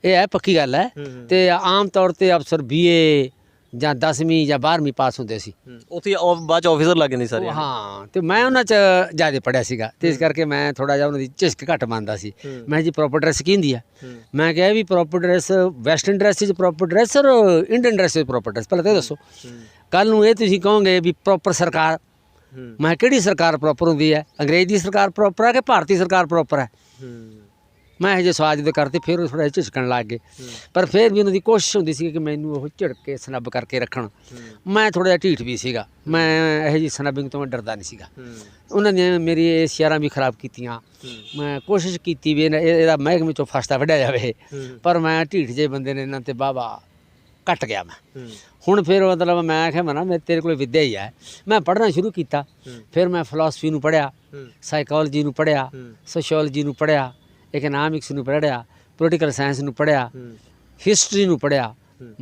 Speaker 1: ਇਹ ਹੈ ਪੱਕੀ ਗੱਲ ਹੈ। ਤੇ ਆਮ ਤੌਰ 'ਤੇ ਅਫਸਰ BA ਜਾਂ 10ਵੀਂ ਜਾਂ 12ਵੀਂ ਪਾਸ ਹੁੰਦੇ ਸੀ,
Speaker 2: ਉੱਥੇ ਬਾਅਦ 'ਚ ਆਫਿਸਰ ਲੱਗ ਜਾਂਦੇ ਸਾਰੇ।
Speaker 1: ਹਾਂ, ਤੇ ਮੈਂ ਉਹਨਾਂ 'ਚ ਜ਼ਿਆਦਾ ਪੜ੍ਹਿਆ ਸੀਗਾ ਤੇ ਇਸ ਕਰਕੇ ਮੈਂ ਥੋੜ੍ਹਾ ਜਿਹਾ ਉਹਨਾਂ ਦੀ ਝਿਜਕ ਘੱਟ ਮੰਨਦਾ ਸੀ। ਮੈਂ ਜੀ ਪ੍ਰੋਪਰ ਡਰੈਸ ਕੀ ਹੁੰਦੀ ਆ, ਮੈਂ ਕਿਹਾ ਵੀ ਪ੍ਰੋਪਰ ਡਰੈਸ ਵੈਸਟਰਨ ਡਰੈਸ 'ਚ ਪ੍ਰੋਪਰ ਡਰੈਸ ਔਰ ਇੰਡੀਅਨ ਡਰੈਸ 'ਚ ਪ੍ਰੋਪਰ ਡਰੈਸ। ਪਹਿਲਾਂ ਤਾਂ ਦੱਸੋ, ਕੱਲ੍ਹ ਨੂੰ ਇਹ ਤੁਸੀਂ ਕਹੋਗੇ ਵੀ ਪ੍ਰੋਪਰ ਸਰਕਾਰ, ਮੈਂ ਕਿਹੜੀ ਸਰਕਾਰ ਪ੍ਰੋਪਰ ਹੁੰਦੀ ਹੈ? ਅੰਗਰੇਜ਼ ਦੀ ਸਰਕਾਰ ਪ੍ਰੋਪਰ ਹੈ ਕਿ ਭਾਰਤੀ ਸਰਕਾਰ ਪ੍ਰੋਪਰ ਹੈ? ਮੈਂ ਇਹ ਜਿਹੇ ਸਵਾਲ ਜਦੋਂ ਕਰਤੇ ਫਿਰ ਉਹ ਥੋੜ੍ਹਾ ਜਿਹਾ ਝਿਜਕਣ ਲੱਗ ਗਏ। ਪਰ ਫਿਰ ਵੀ ਉਹਨਾਂ ਦੀ ਕੋਸ਼ਿਸ਼ ਹੁੰਦੀ ਸੀ ਕਿ ਮੈਨੂੰ ਉਹ ਝਿੜਕ ਕੇ ਸਨੱਬ ਕਰਕੇ ਰੱਖਣ। ਮੈਂ ਥੋੜ੍ਹਾ ਜਿਹਾ ਢੀਠ ਵੀ ਸੀਗਾ, ਮੈਂ ਇਹੋ ਜਿਹੀ ਸਨੱਬਿੰਗ ਤੋਂ ਮੈਂ ਡਰਦਾ ਨਹੀਂ ਸੀਗਾ। ਉਹਨਾਂ ਨੇ ਮੇਰੀ ਇਹ ਸ਼ਿਆਰਾਂ ਵੀ ਖਰਾਬ ਕੀਤੀਆਂ। ਮੈਂ ਕੋਸ਼ਿਸ਼ ਕੀਤੀ ਵੀ ਇਹਦਾ ਮਹਿਕਮੇ 'ਚੋਂ ਫਸਦਾ ਵੱਢਿਆ ਜਾਵੇ, ਪਰ ਮੈਂ ਢੀਠ ਜਿਹੇ ਬੰਦੇ ਨੇ ਇਹਨਾਂ 'ਤੇ ਵਾਹਵਾ ਘੱਟ ਗਿਆ ਮੈਂ। ਹੁਣ ਫਿਰ ਮਤਲਬ ਮੈਂ ਆਖਿਆ ਮੈਂ ਨਾ ਮੇਰੇ ਤੇਰੇ ਕੋਲ ਵਿੱਦਿਆ ਹੀ ਹੈ। ਮੈਂ ਪੜ੍ਹਨਾ ਸ਼ੁਰੂ ਕੀਤਾ, ਫਿਰ ਮੈਂ ਫਿਲਾਸਫੀ ਨੂੰ ਪੜ੍ਹਿਆ, ਸਾਈਕੋਲੋਜੀ ਨੂੰ ਪੜ੍ਹਿਆ, ਸੋਸ਼ੀਓਲੋਜੀ ਨੂੰ ਪੜ੍ਹਿਆ, ਇਕਨੋਮਿਕਸ ਨੂੰ ਪੜ੍ਹਿਆ, ਪੋਲੀਟੀਕਲ ਸਾਇੰਸ ਨੂੰ ਪੜ੍ਹਿਆ, ਹਿਸਟਰੀ ਨੂੰ ਪੜ੍ਹਿਆ,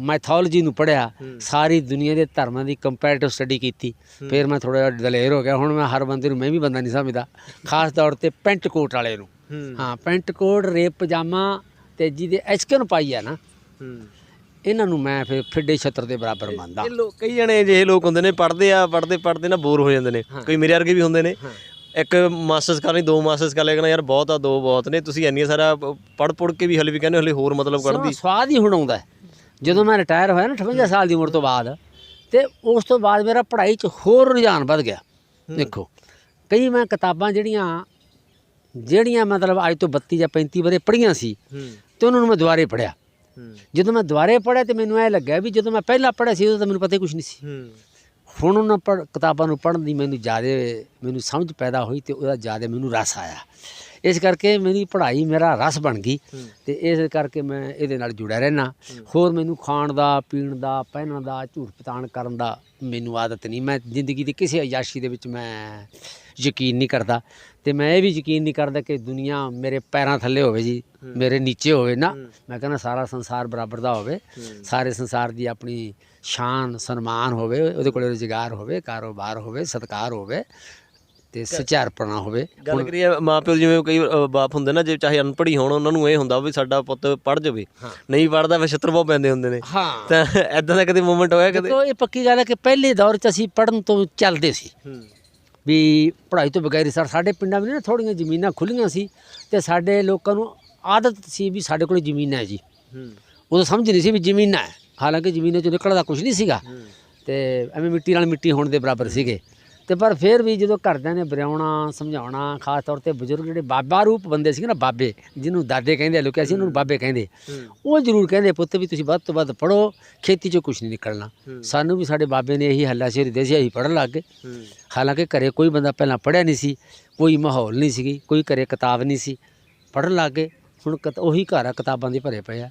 Speaker 1: ਮੈਥੋਲੋਜੀ ਨੂੰ ਪੜ੍ਹਿਆ, ਸਾਰੀ ਦੁਨੀਆ ਦੇ ਧਰਮਾਂ ਦੀ ਕੰਪੈਰੀਟਿਵ ਸਟੱਡੀ ਕੀਤੀ। ਫਿਰ ਮੈਂ ਥੋੜ੍ਹਾ ਜਿਹਾ ਦਲੇਰ ਹੋ ਗਿਆ। ਹੁਣ ਮੈਂ ਹਰ ਬੰਦੇ ਨੂੰ ਮੈਂ ਵੀ ਬੰਦਾ ਨਹੀਂ ਸਮਝਦਾ, ਖਾਸ ਤੌਰ 'ਤੇ ਪੈਂਟ ਕੋਟ ਵਾਲੇ ਨੂੰ। ਹਾਂ, ਪੈਂਟ ਕੋਟ, ਰੇਪ ਪਜਾਮਾ ਅਤੇ ਜਿਹਦੇ ਐਚਕਨ ਪਾਈ ਆ ਨਾ, ਇਹਨਾਂ ਨੂੰ ਮੈਂ ਫਿਰ ਫਿੱਡੇ ਛੱਤਰ ਦੇ ਬਰਾਬਰ ਮੰਨਦਾ।
Speaker 2: ਕਈ ਜਣੇ ਅਜਿਹੇ ਲੋਕ ਹੁੰਦੇ ਨੇ, ਪੜ੍ਹਦੇ ਨਾ ਬੋਰ ਹੋ ਜਾਂਦੇ ਨੇ। ਕੋਈ ਮੇਰੇ ਵਰਗੇ ਵੀ ਹੁੰਦੇ ਨੇ, ਇੱਕ ਮਾਸਟਰਸ ਕਰਨੀ, 2 ਮਾਸਟਰਸ ਕਰ ਲਿਆ, ਕਹਿੰਦਾ ਯਾਰ ਬਹੁਤ ਆ, 2 ਬਹੁਤ ਨੇ। ਤੁਸੀਂ ਇੰਨੀਆਂ ਸਾਰਾ ਪੜ੍ਹ ਕੇ ਵੀ ਹਲੇ ਵੀ ਕਹਿੰਦੇ ਹਲੇ ਹੋਰ ਮਤਲਬ ਕੱਢਦੀ।
Speaker 1: ਸਵਾਦ ਹੀ ਹੁਣ ਆਉਂਦਾ। ਜਦੋਂ ਮੈਂ ਰਿਟਾਇਰ ਹੋਇਆ ਨਾ 58 ਸਾਲ ਦੀ ਉਮਰ ਤੋਂ ਬਾਅਦ, ਅਤੇ ਉਸ ਤੋਂ ਬਾਅਦ ਮੇਰਾ ਪੜ੍ਹਾਈ 'ਚ ਹੋਰ ਰੁਝਾਨ ਵੱਧ ਗਿਆ। ਦੇਖੋ, ਕਈ ਮੈਂ ਕਿਤਾਬਾਂ ਜਿਹੜੀਆਂ ਮਤਲਬ ਅੱਜ ਤੋਂ 32 ਜਾਂ 35 ਵਰੇ ਪੜ੍ਹੀਆਂ ਸੀ, ਅਤੇ ਉਹਨਾਂ ਨੂੰ ਮੈਂ ਦੁਬਾਰੇ ਪੜ੍ਹਿਆ। ਜਦੋਂ ਮੈਂ ਦੁਬਾਰੇ ਪੜ੍ਹਿਆ ਤਾਂ ਮੈਨੂੰ ਇਹ ਲੱਗਿਆ ਵੀ ਜਦੋਂ ਮੈਂ ਪਹਿਲਾਂ ਪੜ੍ਹਿਆ ਸੀ ਉਦੋਂ ਤਾਂ ਮੈਨੂੰ ਪਤਾ ਹੀ ਕੁਛ ਨਹੀਂ ਸੀ। ਹੁਣ ਉਹਨਾਂ ਕਿਤਾਬਾਂ ਨੂੰ ਪੜ੍ਹਨ ਦੀ ਮੈਨੂੰ ਸਮਝ ਪੈਦਾ ਹੋਈ ਅਤੇ ਉਹਦਾ ਜ਼ਿਆਦਾ ਮੈਨੂੰ ਰਸ ਆਇਆ। ਇਸ ਕਰਕੇ ਮੇਰੀ ਪੜ੍ਹਾਈ ਮੇਰਾ ਰਸ ਬਣ ਗਈ, ਅਤੇ ਇਸ ਕਰਕੇ ਮੈਂ ਇਹਦੇ ਨਾਲ ਜੁੜਿਆ ਰਹਿੰਦਾ। ਹੋਰ ਮੈਨੂੰ ਖਾਣ ਦਾ, ਪੀਣ ਦਾ, ਪਹਿਨਣ ਦਾ, ਝੂਠ ਪਤਾਣ ਕਰਨ ਦਾ ਮੈਨੂੰ ਆਦਤ ਨਹੀਂ। ਮੈਂ ਜ਼ਿੰਦਗੀ ਦੀ ਕਿਸੇ ਅਯਾਸ਼ੀ ਦੇ ਵਿੱਚ ਮੈਂ ਯਕੀਨ ਨਹੀਂ ਕਰਦਾ, ਅਤੇ ਮੈਂ ਇਹ ਵੀ ਯਕੀਨ ਨਹੀਂ ਕਰਦਾ ਕਿ ਦੁਨੀਆ ਮੇਰੇ ਪੈਰਾਂ ਥੱਲੇ ਹੋਵੇ ਜੀ, ਮੇਰੇ ਨੀਚੇ ਹੋਵੇ ਨਾ। ਮੈਂ ਕਹਿੰਦਾ ਸਾਰਾ ਸੰਸਾਰ ਬਰਾਬਰ ਦਾ ਹੋਵੇ, ਸਾਰੇ ਸੰਸਾਰ ਦੀ ਆਪਣੀ ਸ਼ਾਨ ਸਨਮਾਨ ਹੋਵੇ, ਉਹਦੇ ਕੋਲ ਰੁਜ਼ਗਾਰ ਹੋਵੇ, ਕਾਰੋਬਾਰ ਹੋਵੇ, ਸਤਿਕਾਰ ਹੋਵੇ, ਅਤੇ ਸੁਚਾਰਪਣਾ ਹੋਵੇ।
Speaker 2: ਗੱਲ ਕਰੀਏ ਮਾਂ ਪਿਓ, ਜਿਵੇਂ ਕਈ ਬਾਪ ਹੁੰਦੇ ਨਾ, ਜੇ ਚਾਹੇ ਅਨਪੜ੍ਹ ਹੀ ਹੋਣ, ਉਹਨਾਂ ਨੂੰ ਇਹ ਹੁੰਦਾ ਵੀ ਸਾਡਾ ਪੁੱਤ ਪੜ੍ਹ ਜਾਵੇ, ਨਹੀਂ ਪੜ੍ਹਦਾ ਫਿਰ ਛਿੱਤਰ ਬਹੁਤ ਪੈਂਦੇ ਹੁੰਦੇ ਨੇ।
Speaker 1: ਹਾਂ,
Speaker 2: ਤਾਂ ਇੱਦਾਂ ਦਾ ਕਦੇ ਮੂਮੈਂਟ ਹੋਇਆ ਕਦੇ?
Speaker 1: ਇਹ ਪੱਕੀ ਗੱਲ ਹੈ ਕਿ ਪਹਿਲੇ ਦੌਰ 'ਚ ਅਸੀਂ ਪੜ੍ਹਨ ਤੋਂ ਚੱਲਦੇ ਸੀ ਵੀ ਪੜ੍ਹਾਈ ਤੋਂ ਬਗੈਰ। ਸਾਡੇ ਪਿੰਡਾਂ ਵਿੱਚ ਨਾ ਥੋੜ੍ਹੀਆਂ ਜ਼ਮੀਨਾਂ ਖੁੱਲ੍ਹੀਆਂ ਸੀ, ਅਤੇ ਸਾਡੇ ਲੋਕਾਂ ਨੂੰ ਆਦਤ ਸੀ ਵੀ ਸਾਡੇ ਕੋਲ ਜ਼ਮੀਨ ਹੈ ਜੀ। ਉਦੋਂ ਸਮਝ ਨਹੀਂ ਸੀ ਵੀ ਜ਼ਮੀਨਾਂ ਹੈ, ਹਾਲਾਂਕਿ ਜ਼ਮੀਨਾਂ 'ਚੋਂ ਨਿਕਲਦਾ ਕੁਛ ਨਹੀਂ ਸੀਗਾ, ਅਤੇ ਐਵੇਂ ਮਿੱਟੀ ਨਾਲ ਮਿੱਟੀ ਹੋਣ ਦੇ ਬਰਾਬਰ ਸੀਗੇ। ਅਤੇ ਪਰ ਫਿਰ ਵੀ ਜਦੋਂ ਘਰਦਿਆਂ ਨੇ ਬਰਿਆਉਣਾ, ਸਮਝਾਉਣਾ, ਖਾਸ ਤੌਰ 'ਤੇ ਬਜ਼ੁਰਗ ਜਿਹੜੇ ਬਾਬਾ ਰੂਪ ਬੰਦੇ ਸੀਗੇ ਨਾ, ਬਾਬੇ ਜਿਹਨੂੰ ਦਾਦੇ ਕਹਿੰਦੇ, ਲੋਕ ਅਸੀਂ ਉਹਨਾਂ ਨੂੰ ਬਾਬੇ ਕਹਿੰਦੇ, ਉਹ ਜ਼ਰੂਰ ਕਹਿੰਦੇ ਪੁੱਤ ਵੀ ਤੁਸੀਂ ਵੱਧ ਤੋਂ ਵੱਧ ਪੜ੍ਹੋ, ਖੇਤੀ 'ਚੋਂ ਕੁਛ ਨਹੀਂ ਨਿਕਲਣਾ। ਸਾਨੂੰ ਵੀ ਸਾਡੇ ਬਾਬੇ ਨੇ ਇਹੀ ਹੱਲਾਸ਼ੇਰੀ ਦੇ ਸੀ, ਅਸੀਂ ਪੜ੍ਹਨ ਲੱਗ ਗਏ। ਹਾਲਾਂਕਿ ਘਰੇ ਕੋਈ ਬੰਦਾ ਪਹਿਲਾਂ ਪੜ੍ਹਿਆ ਨਹੀਂ ਸੀ, ਕੋਈ ਮਾਹੌਲ ਨਹੀਂ ਸੀਗੀ, ਕੋਈ ਘਰੇ ਕਿਤਾਬ ਨਹੀਂ ਸੀ, ਪੜ੍ਹਨ ਲੱਗ ਗਏ। ਹੁਣ ਉਹੀ ਘਰ ਆ, ਕਿਤਾਬਾਂ ਦੇ ਭਰੇ ਪਏ ਆ।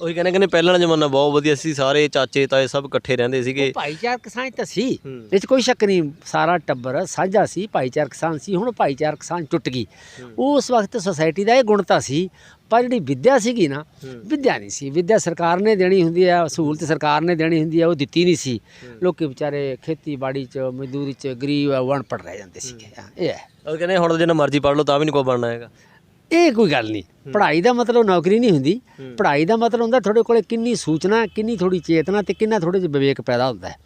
Speaker 2: ਉਹੀ ਕਹਿੰਦੇ ਪਹਿਲਾਂ ਦਾ ਜ਼ਮਾਨਾ ਬਹੁਤ ਵਧੀਆ ਸੀ, ਸਾਰੇ ਚਾਚੇ ਤਾਏ ਸਭ ਇਕੱਠੇ ਰਹਿੰਦੇ ਸੀਗੇ।
Speaker 1: ਭਾਈਚਾਰਕ ਸਾਂਝ ਤਾਂ ਸੀ, ਇਹ 'ਚ ਕੋਈ ਸ਼ੱਕ ਨਹੀਂ। ਸਾਰਾ ਟੱਬਰ ਸਾਂਝਾ ਸੀ, ਭਾਈਚਾਰਕ ਸਾਂਝ ਸੀ। ਹੁਣ ਭਾਈਚਾਰਕ ਸਾਂਝ ਟੁੱਟ ਗਈ। ਉਸ ਵਕਤ ਸੁਸਾਇਟੀ ਦਾ ਇਹ ਗੁਣ ਤਾਂ ਸੀ, ਪਰ ਜਿਹੜੀ ਵਿੱਦਿਆ ਸੀਗੀ ਨਾ, ਵਿੱਦਿਆ ਨਹੀਂ ਸੀ। ਵਿੱਦਿਆ ਸਰਕਾਰ ਨੇ ਦੇਣੀ ਹੁੰਦੀ ਆ, ਸਹੂਲਤ ਸਰਕਾਰ ਨੇ ਦੇਣੀ ਹੁੰਦੀ ਆ, ਉਹ ਦਿੱਤੀ ਨਹੀਂ ਸੀ। ਲੋਕ ਵਿਚਾਰੇ ਖੇਤੀਬਾੜੀ 'ਚ, ਮਜ਼ਦੂਰੀ 'ਚ ਗਰੀਬ ਅਨਪੜ੍ਹ ਰਹਿ ਜਾਂਦੇ ਸੀਗੇ। ਇਹ ਹੈ। ਉਹ
Speaker 2: ਕਹਿੰਦੇ ਹੁਣ ਜਿੰਨਾ ਮਰਜ਼ੀ ਪੜ੍ਹ ਲਓ ਤਾਂ ਵੀ ਨਹੀਂ ਕੋਈ ਬਣਨਾ ਹੈਗਾ।
Speaker 1: ਇਹ ਕੋਈ ਗੱਲ ਨਹੀਂ। ਪੜ੍ਹਾਈ ਦਾ ਮਤਲਬ ਨੌਕਰੀ ਨਹੀਂ ਹੁੰਦੀ। ਪੜ੍ਹਾਈ ਦਾ ਮਤਲਬ ਹੁੰਦਾ ਤੁਹਾਡੇ ਕੋਲ ਕਿੰਨੀ ਸੂਚਨਾ, ਕਿੰਨੀ ਥੋੜ੍ਹੀ ਚੇਤਨਾ, ਅਤੇ ਕਿੰਨਾ ਥੋੜ੍ਹੇ ਜਿਹੇ ਵਿਵੇਕ ਪੈਦਾ ਹੁੰਦਾ ਹੈ।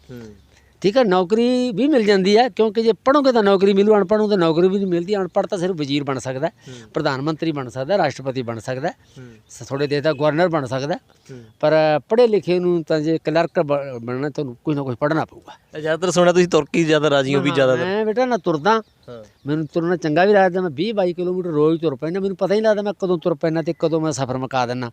Speaker 1: ਠੀਕ ਹੈ, ਨੌਕਰੀ ਵੀ ਮਿਲ ਜਾਂਦੀ ਹੈ, ਕਿਉਂਕਿ ਜੇ ਪੜ੍ਹੋਗੇ ਤਾਂ ਨੌਕਰੀ ਮਿਲੂ, ਅਨਪੜ੍ਹ ਨੂੰ ਤਾਂ ਨੌਕਰੀ ਵੀ ਨਹੀਂ ਮਿਲਦੀ। ਅਨਪੜ੍ਹ ਤਾਂ ਸਿਰਫ ਵਜ਼ੀਰ ਬਣ ਸਕਦਾ, ਪ੍ਰਧਾਨ ਮੰਤਰੀ ਬਣ ਸਕਦਾ, ਰਾਸ਼ਟਰਪਤੀ ਬਣ ਸਕਦਾ, ਥੋੜ੍ਹੇ ਦੇਰ ਦਾ ਗਵਰਨਰ ਬਣ ਸਕਦਾ, ਪਰ ਪੜ੍ਹੇ ਲਿਖੇ ਨੂੰ ਤਾਂ ਜੇ ਕਲਰਕ ਬਣਨਾ ਤੁਹਾਨੂੰ ਕੁਝ ਨਾ ਕੁਝ ਪੜ੍ਹਨਾ ਪਊਗਾ।
Speaker 2: ਜ਼ਿਆਦਾਤਰ ਸੁਣਿਆ ਤੁਸੀਂ ਤੁਰਕੀ ਜ਼ਿਆਦਾ ਰਾਜੀ ਹੋ ਵੀ ਜ਼ਿਆਦਾ?
Speaker 1: ਮੈਂ ਬੇਟਾ ਨਾ ਤੁਰਦਾ, ਮੈਨੂੰ ਤੁਰਨਾ ਚੰਗਾ ਵੀ ਲੱਗਦਾ। ਮੈਂ 20-22 ਕਿਲੋਮੀਟਰ ਰੋਜ਼ ਤੁਰ ਪੈਂਦਾ। ਮੈਨੂੰ ਪਤਾ ਹੀ ਲੱਗਦਾ ਮੈਂ ਕਦੋਂ ਤੁਰ ਪੈਂਦਾ ਅਤੇ ਕਦੋਂ ਮੈਂ ਸਫ਼ਰ ਮੁਕਾ ਦਿੰਦਾ।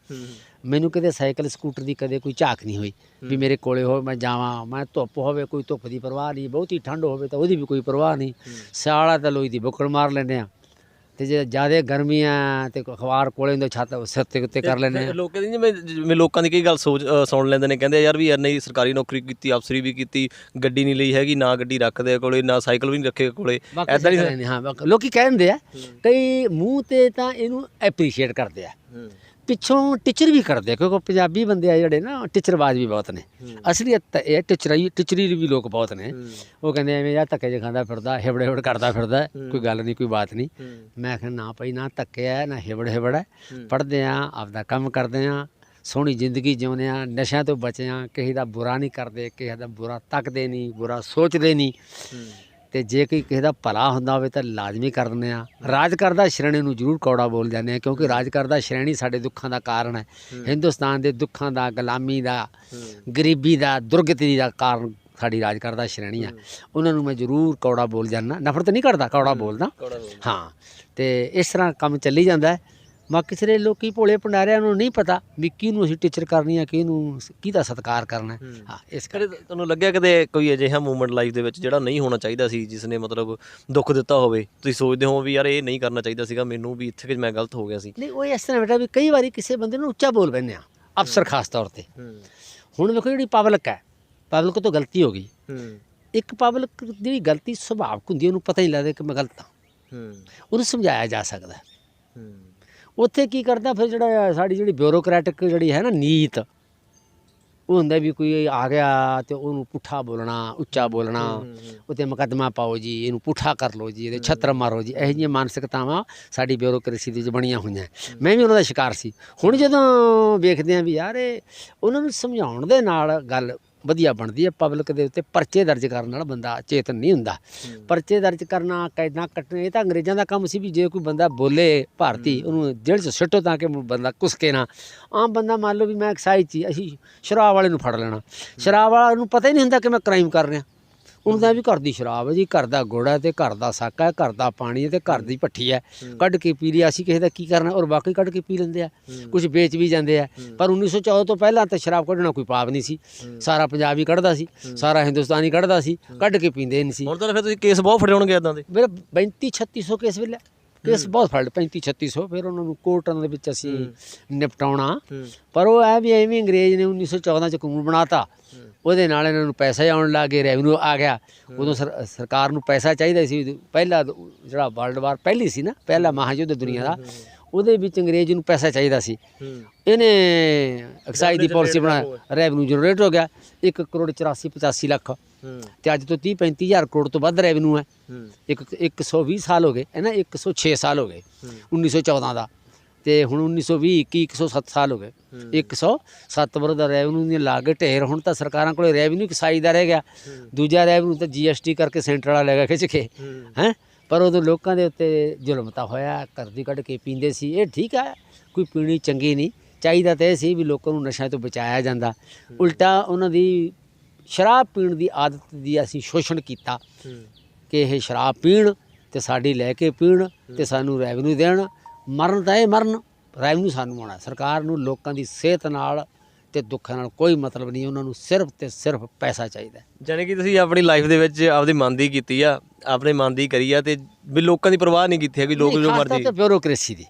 Speaker 1: ਮੈਨੂੰ ਕਦੇ ਸਾਈਕਲ ਸਕੂਟਰ ਦੀ ਕਦੇ ਕੋਈ ਝਾਕ ਨਹੀਂ ਹੋਈ ਵੀ ਮੇਰੇ ਕੋਲੇ ਹੋਵੇ ਮੈਂ ਜਾਵਾਂ। ਮੈਂ ਧੁੱਪ ਹੋਵੇ, ਕੋਈ ਧੁੱਪ ਦੀ ਪਰਵਾਹ ਨਹੀਂ, ਬਹੁਤੀ ਠੰਡ ਹੋਵੇ ਤਾਂ ਉਹਦੀ ਵੀ ਕੋਈ ਪਰਵਾਹ ਨਹੀਂ। ਸਿਆਲਾ ਤਾਂ ਲੋਈ ਦੀ ਬੁੱਕਲ ਮਾਰ ਲੈਂਦੇ ਹਾਂ, ਅਤੇ ਜੇ ਜ਼ਿਆਦਾ ਗਰਮੀ ਆ ਅਤੇ ਅਖਬਾਰ ਕੋਲੇ ਹੁੰਦੇ ਛੱਤ ਸਿਰ 'ਤੇ ਉੱਤੇ ਕਰ ਲੈਂਦੇ ਹਾਂ।
Speaker 2: ਲੋਕਾਂ ਦੀ ਜਿਵੇਂ ਲੋਕਾਂ ਦੀ ਕਈ ਗੱਲ ਸੁਣ ਲੈਂਦੇ ਨੇ, ਕਹਿੰਦੇ ਯਾਰ ਵੀ ਯਾਰ ਨਹੀਂ ਸਰਕਾਰੀ ਨੌਕਰੀ ਕੀਤੀ, ਅਫਸਰੀ ਵੀ ਕੀਤੀ, ਗੱਡੀ ਨਹੀਂ ਲਈ ਹੈਗੀ, ਨਾ ਗੱਡੀ ਰੱਖਦੇ ਕੋਲੇ, ਨਾ ਸਾਈਕਲ ਵੀ ਨਹੀਂ ਰੱਖੇ ਕੋਲੇ, ਇੱਦਾਂ ਨਹੀਂ।
Speaker 1: ਹਾਂ, ਲੋਕੀ ਕਹਿੰਦੇ ਆ, ਕਈ ਮੂੰਹ 'ਤੇ ਤਾਂ ਇਹਨੂੰ ਐਪਰੀਸ਼ੀਏਟ ਕਰਦੇ ਆ, ਪਿੱਛੋਂ ਟੀਚਰ ਵੀ ਕਰਦੇ ਆ, ਕਿਉਂਕਿ ਪੰਜਾਬੀ ਬੰਦੇ ਆ ਜਿਹੜੇ ਨਾ ਟੀਚਰਬਾਜ਼ ਵੀ ਬਹੁਤ ਨੇ। ਅਸਲੀਅਤ ਤਾਂ ਇਹ ਟੀਚਰੀ ਵੀ ਲੋਕ ਬਹੁਤ ਨੇ। ਉਹ ਕਹਿੰਦੇ ਐਵੇਂ ਯਾਰ ਧੱਕੇ ਜਿਹੇ ਖਾਂਦਾ ਫਿਰਦਾ, ਹਿਬੜ ਹਿਬੜ ਕਰਦਾ ਫਿਰਦਾ, ਕੋਈ ਗੱਲ ਨਹੀਂ, ਕੋਈ ਬਾਤ ਨਹੀਂ। ਮੈਂ ਕਿਹਾ ਨਾ ਭਾਈ, ਨਾ ਧੱਕੇ ਹੈ, ਨਾ ਹਿਬੜ ਹਿਬੜ ਹੈ। ਪੜ੍ਹਦੇ ਹਾਂ, ਆਪਦਾ ਕੰਮ ਕਰਦੇ ਹਾਂ, ਸੋਹਣੀ ਜ਼ਿੰਦਗੀ ਜਿਉਂਦੇ ਹਾਂ, ਨਸ਼ਿਆਂ ਤੋਂ ਬਚੇ ਹਾਂ, ਕਿਸੇ ਦਾ ਬੁਰਾ ਨਹੀਂ ਕਰਦੇ, ਕਿਸੇ ਦਾ ਬੁਰਾ ਤੱਕਦੇ ਨਹੀਂ, ਬੁਰਾ ਸੋਚਦੇ ਨਹੀਂ, ਅਤੇ ਜੇ ਕੋਈ ਕਿਸੇ ਦਾ ਭਲਾ ਹੁੰਦਾ ਹੋਵੇ ਤਾਂ ਲਾਜ਼ਮੀ ਕਰ ਦਿੰਦੇ ਹਾਂ। ਰਾਜ ਕਰਦਾ ਸ਼੍ਰੇਣੀ ਨੂੰ ਜ਼ਰੂਰ ਕੌੜਾ ਬੋਲ ਜਾਂਦੇ ਹਾਂ, ਕਿਉਂਕਿ ਰਾਜ ਕਰਦਾ ਸ਼੍ਰੇਣੀ ਸਾਡੇ ਦੁੱਖਾਂ ਦਾ ਕਾਰਨ ਹੈ। ਹਿੰਦੁਸਤਾਨ ਦੇ ਦੁੱਖਾਂ ਦਾ, ਗੁਲਾਮੀ ਦਾ, ਗਰੀਬੀ ਦਾ, ਦੁਰਗਤੀ ਦਾ ਕਾਰਨ ਸਾਡੀ ਰਾਜ ਕਰਦਾ ਸ਼੍ਰੇਣੀ ਆ। ਉਹਨਾਂ ਨੂੰ ਮੈਂ ਜ਼ਰੂਰ ਕੌੜਾ ਬੋਲ ਜਾਂਦਾ, ਨਫ਼ਰਤ ਨਹੀਂ ਕਰਦਾ, ਕੌੜਾ ਬੋਲਦਾ। ਹਾਂ, ਅਤੇ ਇਸ ਤਰ੍ਹਾਂ ਕੰਮ ਚੱਲੀ ਜਾਂਦਾ ਹੈ। ਬਾਕੀ ਸਾਰੇ ਲੋਕੀ ਭੋਲੇ ਭੰਡਾਰਿਆਂ ਨੂੰ ਨਹੀਂ ਪਤਾ ਵੀ ਕਿਹਨੂੰ ਅਸੀਂ ਟੀਚਰ ਕਰਨੀ ਆ, ਕਿਹਨੂੰ ਕਿਹਦਾ ਸਤਿਕਾਰ ਕਰਨਾ ਹੈ। ਹਾਂ, ਇਸ
Speaker 2: ਕਦੇ ਤੁਹਾਨੂੰ ਲੱਗਿਆ ਕਦੇ ਕੋਈ ਅਜਿਹਾ ਮੂਮੈਂਟ ਲਾਈਫ ਦੇ ਵਿੱਚ ਜਿਹੜਾ ਨਹੀਂ ਹੋਣਾ ਚਾਹੀਦਾ ਸੀ, ਜਿਸ ਨੇ ਮਤਲਬ ਦੁੱਖ ਦਿੱਤਾ ਹੋਵੇ, ਤੁਸੀਂ ਸੋਚਦੇ ਹੋ ਵੀ ਯਾਰ ਇਹ ਨਹੀਂ ਕਰਨਾ ਚਾਹੀਦਾ ਸੀਗਾ ਮੈਨੂੰ, ਵੀ ਇੱਥੇ ਕਿ ਮੈਂ ਗਲਤ ਹੋ ਗਿਆ ਸੀ?
Speaker 1: ਨਹੀਂ, ਉਹ ਇਸ ਤਰ੍ਹਾਂ ਬੇਟਾ ਵੀ ਕਈ ਵਾਰੀ ਕਿਸੇ ਬੰਦੇ ਨੂੰ ਉੱਚਾ ਬੋਲ ਪੈਂਦੇ ਆ, ਅਫਸਰ ਖਾਸ ਤੌਰ ਤੇ। ਹੁਣ ਵੇਖੋ ਜਿਹੜੀ ਪਬਲਿਕ ਹੈ, ਪਬਲਿਕ ਤੋਂ ਗਲਤੀ ਹੋ ਗਈ। ਇੱਕ ਪਬਲਿਕ ਜਿਹੜੀ ਗਲਤੀ ਸੁਭਾਵਿਕ ਹੁੰਦੀ, ਉਹਨੂੰ ਪਤਾ ਹੀ ਲੱਗਦਾ ਕਿ ਮੈਂ ਗਲਤ ਹਾਂ, ਉਹਨੂੰ ਸਮਝਾਇਆ ਜਾ ਸਕਦਾ। ਉੱਥੇ ਕੀ ਕਰਦਾ ਫਿਰ ਜਿਹੜਾ ਸਾਡੀ ਜਿਹੜੀ ਬਿਊਰੋਕਰੈਟਿਕ ਜਿਹੜੀ ਹੈ ਨਾ ਨੀਤ, ਉਹ ਹੁੰਦਾ ਵੀ ਕੋਈ ਆ ਗਿਆ ਤੇ ਉਹਨੂੰ ਪੁੱਠਾ ਬੋਲਣਾ, ਉੱਚਾ ਬੋਲਣਾ, ਉੱਤੇ ਮੁਕੱਦਮਾ ਪਾਓ ਜੀ, ਇਹਨੂੰ ਪੁੱਠਾ ਕਰ ਲਓ ਜੀ, ਇਹਦੇ ਛੱਤਰ ਮਾਰੋ ਜੀ। ਇਹੋ ਜਿਹੀਆਂ ਮਾਨਸਿਕਤਾਵਾਂ ਸਾਡੀ ਬਿਊਰੋਕਰੇਸੀ ਦੇ ਵਿੱਚ ਬਣੀਆਂ ਹੋਈਆਂ। ਮੈਂ ਵੀ ਉਹਨਾਂ ਦਾ ਸ਼ਿਕਾਰ ਸੀ। ਹੁਣ ਜਦੋਂ ਵੇਖਦੇ ਹਾਂ ਵੀ ਯਾਰ ਇਹ ਉਹਨਾਂ ਨੂੰ ਸਮਝਾਉਣ ਦੇ ਨਾਲ ਗੱਲ ਵਧੀਆ ਬਣਦੀ ਹੈ। ਪਬਲਿਕ ਦੇ ਉੱਤੇ ਪਰਚੇ ਦਰਜ ਕਰਨ ਨਾਲ ਬੰਦਾ ਚੇਤਨ ਨਹੀਂ ਹੁੰਦਾ। ਪਰਚੇ ਦਰਜ ਕਰਨਾ, ਕੈਦਾਂ ਕੱਟਣੇ, ਇਹ ਤਾਂ ਅੰਗਰੇਜ਼ਾਂ ਦਾ ਕੰਮ ਸੀ ਵੀ ਜੇ ਕੋਈ ਬੰਦਾ ਬੋਲੇ ਭਾਰਤੀ, ਉਹਨੂੰ ਜੇਲ੍ਹ 'ਚ ਸੁੱਟੋ ਤਾਂ ਕਿ ਬੰਦਾ ਕੁਸਕੇ ਨਾ। ਆਮ ਬੰਦਾ ਮੰਨ ਲਓ ਵੀ ਮੈਂ ਐਕਸਾਈਜ਼ 'ਚ ਅਸੀਂ ਸ਼ਰਾਬ ਵਾਲੇ ਨੂੰ ਫੜ ਲੈਣਾ, ਸ਼ਰਾਬ ਵਾਲੇ ਨੂੰ ਪਤਾ ਹੀ ਨਹੀਂ ਹੁੰਦਾ ਕਿ ਮੈਂ ਕ੍ਰਾਈਮ ਕਰ ਰਿਹਾ। ਉਹਨੂੰ ਤਾਂ ਵੀ ਘਰ ਦੀ ਸ਼ਰਾਬ ਹੈ ਜੀ, ਘਰ ਦਾ ਗੁੜ ਹੈ, ਤੇ ਘਰ ਦਾ ਸਾਕਾ ਹੈ, ਘਰ ਦਾ ਪਾਣੀ ਹੈ, ਤੇ ਘਰ ਦੀ ਭੱਠੀ ਹੈ, ਕੱਢ ਕੇ ਪੀ ਲਿਆ। ਅਸੀਂ ਕਿਸੇ ਦਾ ਕੀ ਕਰਨਾ, ਔਰ ਬਾਕੀ ਕੱਢ ਕੇ ਪੀ ਲੈਂਦੇ ਆ, ਕੁਝ ਵੇਚ ਵੀ ਜਾਂਦੇ ਆ। ਪਰ 1914 ਤੋਂ ਪਹਿਲਾਂ ਤਾਂ ਸ਼ਰਾਬ ਕੱਢਣਾ ਕੋਈ ਪਾਪ ਨਹੀਂ ਸੀ, ਸਾਰਾ ਪੰਜਾਬ ਹੀ ਕੱਢਦਾ ਸੀ, ਸਾਰਾ ਹਿੰਦੁਸਤਾਨ ਹੀ ਕੱਢਦਾ ਸੀ, ਕੱਢ ਕੇ ਪੀਂਦੇ ਨਹੀਂ ਸੀ।
Speaker 2: ਹੁਣ ਤਾਂ ਫਿਰ ਤੁਸੀਂ ਕੇਸ ਬਹੁਤ ਫੜੇ ਹੋਣਗੇ ਇੱਦਾਂ ਦੇ?
Speaker 1: ਮੇਰੇ 3500-3600 ਕੇਸ ਵੇਲੇ ਕੇਸ ਬਹੁਤ ਫੜ 3500-3600। ਫਿਰ ਉਹਨਾਂ ਨੂੰ ਕੋਰਟਾਂ ਦੇ ਵਿੱਚ ਅਸੀਂ ਨਿਪਟਾਉਣਾ। ਪਰ ਉਹ ਐ ਵੀ ਐਵੇਂ ਅੰਗਰੇਜ਼ ਨੇ 1914 'ਚ ਕਾਨੂੰਨ ਬਣਾਤਾ, ਉਹਦੇ ਨਾਲ ਇਹਨਾਂ ਨੂੰ ਪੈਸਾ ਆਉਣ ਲੱਗ ਗਿਆ, ਰੈਵਨਿਊ ਆ ਗਿਆ। ਉਦੋਂ ਸਰਕਾਰ ਨੂੰ ਪੈਸਾ ਚਾਹੀਦਾ ਸੀ। ਪਹਿਲਾ ਜਿਹੜਾ ਵਰਲਡ ਵਾਰ ਪਹਿਲੀ ਸੀ ਨਾ, ਪਹਿਲਾ ਮਹਾਯੁੱਧ ਦੁਨੀਆ ਦਾ, ਉਹਦੇ ਵਿੱਚ ਅੰਗਰੇਜ਼ ਨੂੰ ਪੈਸਾ ਚਾਹੀਦਾ ਸੀ। ਇਹਨੇ ਐਕਸਾਈਜ਼ ਦੀ ਪਾਲਿਸੀ ਬਣਾ, ਰੈਵਨਿਊ ਜਨਰੇਟ ਹੋ ਗਿਆ 1 ਕਰੋੜ 84-85 ਲੱਖ, ਤੇ ਅੱਜ ਤੋਂ 30-35 ਹਜ਼ਾਰ ਕਰੋੜ ਤੋਂ ਵੱਧ ਰੈਵਨਿਊ ਹੈ। 120 ਸਾਲ ਹੋ ਗਏ ਹੈ ਨਾ, 106 ਸਾਲ ਹੋ ਗਏ 1914 ਦਾ, ਤੇ ਹੁਣ 1920 107 ਸਾਲ ਹੋ ਗਏ। 107 ਵਰ੍ਹੇ ਦਾ ਰੈਵਨਿਊ ਦੀਆਂ ਲਾ ਕੇ ਢੇਰ। ਹੁਣ ਤਾਂ ਸਰਕਾਰਾਂ ਕੋਲ ਰੈਵਨਿਊ ਐਕਸਾਈਜ਼ ਦਾ ਰਹਿ ਗਿਆ, ਦੂਜਾ ਰੈਵਨਿਊ ਤਾਂ GST ਕਰਕੇ ਸੈਂਟਰ ਵਾਲਾ ਲੈ ਗਿਆ ਖਿੱਚ ਕੇ ਹੈਂ। ਪਰ ਉਦੋਂ ਲੋਕਾਂ ਦੇ ਉੱਤੇ ਜ਼ੁਲਮ ਤਾਂ ਹੋਇਆ, ਘਰ ਦੀ ਕੱਢ ਕੇ ਪੀਂਦੇ ਸੀ। ਇਹ ਠੀਕ ਹੈ, ਕੋਈ ਪੀਣੀ ਚੰਗੀ ਨਹੀਂ, ਚਾਹੀਦਾ ਤਾਂ ਇਹ ਸੀ ਵੀ ਲੋਕਾਂ ਨੂੰ ਨਸ਼ਿਆਂ ਤੋਂ ਬਚਾਇਆ ਜਾਂਦਾ। ਉਲਟਾ ਉਹਨਾਂ ਦੀ ਸ਼ਰਾਬ ਪੀਣ ਦੀ ਆਦਤ ਦੀ ਅਸੀਂ ਸ਼ੋਸ਼ਣ ਕੀਤਾ ਕਿ ਇਹ ਸ਼ਰਾਬ ਪੀਣ ਤੇ ਸਾਡੀ ਲੈ ਕੇ ਪੀਣ ਤੇ ਸਾਨੂੰ ਰੈਵਨਿਊ ਦੇਣ। ਮਰਨ ਤਾਂ ਇਹ ਮਰਨ, ਰੈਵਨਿਊ ਸਾਨੂੰ ਆਉਣਾ। ਸਰਕਾਰ ਨੂੰ ਲੋਕਾਂ ਦੀ ਸਿਹਤ ਨਾਲ ਤੇ ਦੁੱਖਾਂ ਨਾਲ ਕੋਈ ਮਤਲਬ ਨਹੀਂ, ਉਹਨਾਂ ਨੂੰ ਸਿਰਫ ਤੇ ਸਿਰਫ ਪੈਸਾ ਚਾਹੀਦਾ।
Speaker 2: ਜਾਣੀ ਕਿ ਤੁਸੀਂ ਆਪਣੀ ਲਾਈਫ ਦੇ ਵਿੱਚ ਆਪਦੇ ਮਨ ਦੀ ਕੀਤੀ ਆ, ਆਪਣੇ ਮਨ ਦੀ ਕਰੀ ਆ, ਤੇ ਵੀ ਲੋਕਾਂ ਦੀ ਪਰਵਾਹ ਨਹੀਂ ਕੀਤੀ ਹੈਗੀ, ਲੋਕ ਜੋ ਮਰਜ਼ੀ।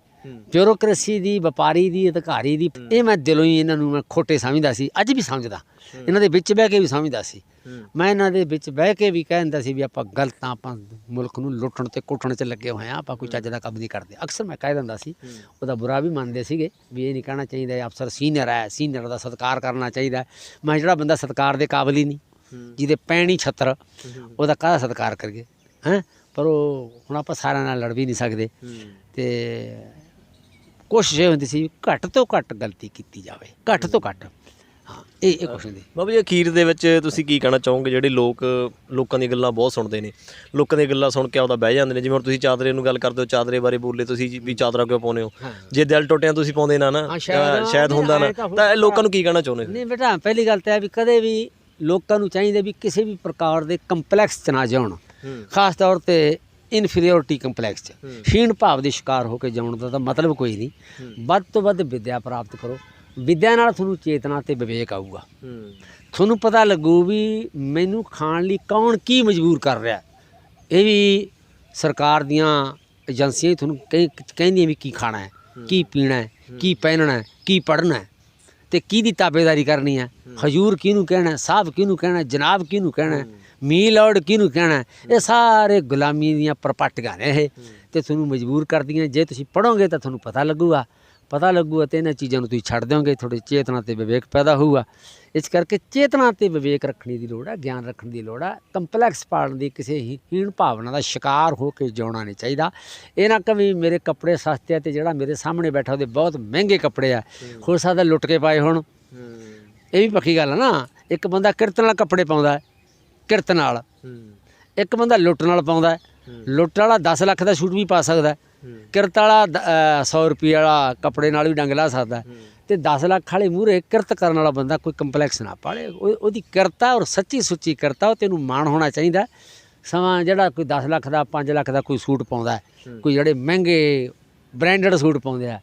Speaker 2: ਬਿਊਰੋਕਰੇਸੀ ਦੀ, ਵਪਾਰੀ ਦੀ, ਅਧਿਕਾਰੀ ਦੀ, ਇਹ ਮੈਂ ਦਿਲੋਂ ਹੀ ਇਹਨਾਂ ਨੂੰ ਮੈਂ ਖੋਟੇ ਸਮਝਦਾ ਸੀ, ਅੱਜ ਵੀ ਸਮਝਦਾ। ਇਹਨਾਂ ਦੇ ਵਿੱਚ ਬਹਿ ਕੇ ਵੀ ਸਮਝਦਾ ਸੀ। ਮੈਂ ਇਹਨਾਂ ਦੇ ਵਿੱਚ ਬਹਿ ਕੇ ਵੀ ਕਹਿ ਦਿੰਦਾ ਸੀ ਵੀ ਆਪਾਂ ਗਲਤ ਹਾਂ, ਆਪਾਂ ਮੁਲਕ ਨੂੰ ਲੁੱਟਣ ਤੇ ਕੁੱਟਣ 'ਚ ਲੱਗੇ ਹੋਏ ਹਾਂ, ਆਪਾਂ ਕੋਈ ਚੱਜ ਦਾ ਕੰਮ ਨਹੀਂ ਕਰਦੇ। ਅਕਸਰ ਮੈਂ ਕਹਿ ਦਿੰਦਾ ਸੀ, ਉਹਦਾ ਬੁਰਾ ਵੀ ਮੰਨਦੇ ਸੀਗੇ ਵੀ ਇਹ ਨਹੀਂ ਕਹਿਣਾ ਚਾਹੀਦਾ ਅਫਸਰ ਸੀਨੀਅਰ ਹੈ, ਸੀਨੀਅਰ ਦਾ ਸਤਿਕਾਰ ਕਰਨਾ ਚਾਹੀਦਾ। ਮੈਂ ਜਿਹੜਾ ਬੰਦਾ ਸਤਿਕਾਰ ਦੇ ਕਾਬਲ ਹੀ ਨਹੀਂ, ਜਿਹਦੇ ਪੈਣੀ ਛੱਤਰ, ਉਹਦਾ ਕਾਹਦਾ ਸਤਿਕਾਰ ਕਰੀਏ ਹੈਂ। ਪਰ ਉਹ ਹੁਣ ਆਪਾਂ ਸਾਰਿਆਂ ਨਾਲ ਲੜ ਵੀ ਨਹੀਂ ਸਕਦੇ, ਤੇ ਕੋਸ਼ਿਸ਼ ਇਹ ਹੁੰਦੀ ਸੀ ਘੱਟ ਤੋਂ ਘੱਟ ਗਲਤੀ ਕੀਤੀ ਜਾਵੇ, ਘੱਟ ਤੋਂ ਘੱਟ। ਹਾਂ, ਇਹ ਕੁਛ ਨਹੀਂ। ਬਾਬਾ ਜੀ ਅਖੀਰ ਦੇ ਵਿੱਚ ਤੁਸੀਂ ਕੀ ਕਹਿਣਾ ਚਾਹੋਗੇ? ਜਿਹੜੇ ਲੋਕਾਂ ਦੀਆਂ ਗੱਲਾਂ ਬਹੁਤ ਸੁਣਦੇ ਨੇ, ਲੋਕਾਂ ਦੀਆਂ ਗੱਲਾਂ ਸੁਣ ਕੇ ਆਪਦਾ ਬਹਿ ਜਾਂਦੇ ਨੇ। ਜਿਵੇਂ ਹੁਣ ਤੁਸੀਂ ਚਾਦਰੇ ਨੂੰ ਗੱਲ ਕਰਦੇ ਹੋ, ਚਾਦਰੇ ਬਾਰੇ ਬੋਲੇ ਤੁਸੀਂ ਵੀ ਚਾਦਰਾ ਕਿਉਂ ਪਾਉਂਦੇ ਹੋ? ਜੇ ਦਿਲ ਟੁੱਟਿਆ ਤੁਸੀਂ ਪਾਉਂਦੇ ਨਾ ਸ਼ਾਇਦ ਹੁੰਦਾ ਨਾ, ਤਾਂ ਲੋਕਾਂ ਨੂੰ ਕੀ ਕਹਿਣਾ ਚਾਹੁੰਦੇ? ਨਹੀਂ
Speaker 1: ਬੇਟਾ, ਪਹਿਲੀ ਗੱਲ ਤਾਂ ਇਹ ਵੀ ਕਦੇ ਵੀ ਲੋਕਾਂ ਨੂੰ ਚਾਹੀਦਾ ਵੀ ਕਿਸੇ ਵੀ ਪ੍ਰਕਾਰ ਦੇ ਕੰਪਲੈਕਸ 'ਚ ਨਾ ਜਾਣ, ਖਾਸ ਤੌਰ 'ਤੇ ਇਨਫੀਰੀਓਰਿਟੀ ਕੰਪਲੈਕਸ 'ਚ ਹੀਣ ਭਾਵ ਦੇ ਸ਼ਿਕਾਰ ਹੋ ਕੇ ਜਾਣ ਦਾ ਤਾਂ ਮਤਲਬ ਕੋਈ ਨਹੀਂ। ਵੱਧ ਤੋਂ ਵੱਧ ਵਿੱਦਿਆ ਪ੍ਰਾਪਤ ਕਰੋ। ਵਿੱਦਿਆ ਨਾਲ ਤੁਹਾਨੂੰ ਚੇਤਨਾ ਤੇ ਵਿਵੇਕ ਆਊਗਾ। ਤੁਹਾਨੂੰ ਪਤਾ ਲੱਗੂ ਵੀ ਮੈਨੂੰ ਖਾਣ ਲਈ ਕੌਣ ਕੀ ਮਜਬੂਰ ਕਰ ਰਿਹਾ। ਇਹ ਵੀ ਸਰਕਾਰ ਦੀਆਂ ਏਜੰਸੀਆਂ ਤੁਹਾਨੂੰ ਕਹਿੰਦੀਆਂ ਵੀ ਕੀ ਖਾਣਾ ਹੈ, ਕੀ ਪੀਣਾ ਹੈ, ਕੀ ਪਹਿਨਣਾ ਹੈ, ਕੀ ਪੜ੍ਹਨਾ ਹੈ, ਤੇ ਕਿਹਦੀ ਤਾਬੇਦਾਰੀ ਕਰਨੀ ਹੈ। ਹਜ਼ੂਰ ਕਿਹਨੂੰ ਕਹਿਣਾ, ਸਾਹਿਬ ਕਿਹਨੂੰ ਕਹਿਣਾ, ਜਨਾਬ ਕਿਹਨੂੰ ਕਹਿਣਾ, ਮੀ ਲੋਡ ਕਿਹਨੂੰ ਕਹਿਣਾ। ਇਹ ਸਾਰੇ ਗੁਲਾਮੀ ਦੀਆਂ ਪ੍ਰਪਾਟੀਆਂ ਨੇ ਇਹ, ਤੇ ਤੁਹਾਨੂੰ ਮਜਬੂਰ ਕਰਦੀਆਂ। ਜੇ ਤੁਸੀਂ ਪੜ੍ਹੋਗੇ ਤਾਂ ਤੁਹਾਨੂੰ ਪਤਾ ਲੱਗੂਗਾ ਤੇ ਇਹਨਾਂ ਚੀਜ਼ਾਂ ਨੂੰ ਤੁਸੀਂ ਛੱਡ ਦਿਓਗੇ, ਤੁਹਾਡੀ ਚੇਤਨਾ ਤੇ ਵਿਵੇਕ ਪੈਦਾ ਹੋਊਗਾ। ਇਸ ਕਰਕੇ ਚੇਤਨਾ ਤੇ ਵਿਵੇਕ ਰੱਖਣੀ ਦੀ ਲੋੜ ਹੈ, ਗਿਆਨ ਰੱਖਣ ਦੀ ਲੋੜ ਹੈ। ਕੰਪਲੈਕਸ ਪਾਲਣ ਦੀ ਕਿਸੇ ਹੀਣ ਭਾਵਨਾ ਦਾ ਸ਼ਿਕਾਰ ਹੋ ਕੇ ਜਿਉਣਾ ਨਹੀਂ ਚਾਹੀਦਾ। ਇਹ ਨਾ ਕਵੀ ਮੇਰੇ ਕੱਪੜੇ ਸਸਤੇ ਆ ਤੇ ਜਿਹੜਾ ਮੇਰੇ ਸਾਹਮਣੇ ਬੈਠਾ ਉਹਦੇ ਬਹੁਤ ਮਹਿੰਗੇ ਕੱਪੜੇ ਆ, ਹੋ ਸਕਦਾ ਲੁੱਟ ਕੇ ਪਾਏ ਹੋਣ। ਇਹ ਵੀ ਪੱਕੀ ਗੱਲ ਹੈ ਨਾ। ਇੱਕ ਬੰਦਾ ਕਿਰਤ ਨਾਲ ਕੱਪੜੇ ਪਾਉਂਦਾ, ਕਿਰਤ ਨਾਲ। ਇੱਕ ਬੰਦਾ ਲੁੱਟ ਨਾਲ ਪਾਉਂਦਾ। ਲੁੱਟ ਵਾਲਾ 10 ਲੱਖ ਦਾ ਸੂਟ ਵੀ ਪਾ ਸਕਦਾ, ਕਿਰਤ ਵਾਲਾ 100 ਰੁਪਏ ਵਾਲਾ ਕੱਪੜੇ ਨਾਲ ਵੀ ਡੰਗ ਲਾ ਸਕਦਾ। ਤੇ 10 ਲੱਖ ਵਾਲੇ ਮੂਹਰੇ ਕਿਰਤ ਕਰਨ ਵਾਲਾ ਬੰਦਾ ਕੋਈ ਕੰਪਲੈਕਸ ਨਾ ਪਾਲੇ। ਉਹਦੀ ਕਿਰਤਾ ਔਰ ਸੱਚੀ ਸੁੱਚੀ ਕਿਰਤਾ, ਉਹ ਤੈਨੂੰ ਮਾਣ ਹੋਣਾ ਚਾਹੀਦਾ। ਸਮਾਂ ਜਿਹੜਾ ਕੋਈ 10 ਲੱਖ ਦਾ 5 ਲੱਖ ਦਾ ਕੋਈ ਸੂਟ ਪਾਉਂਦਾ, ਕੋਈ ਜਿਹੜੇ ਮਹਿੰਗੇ ਬ੍ਰਾਂਡਡ ਸੂਟ ਪਾਉਂਦੇ ਆ,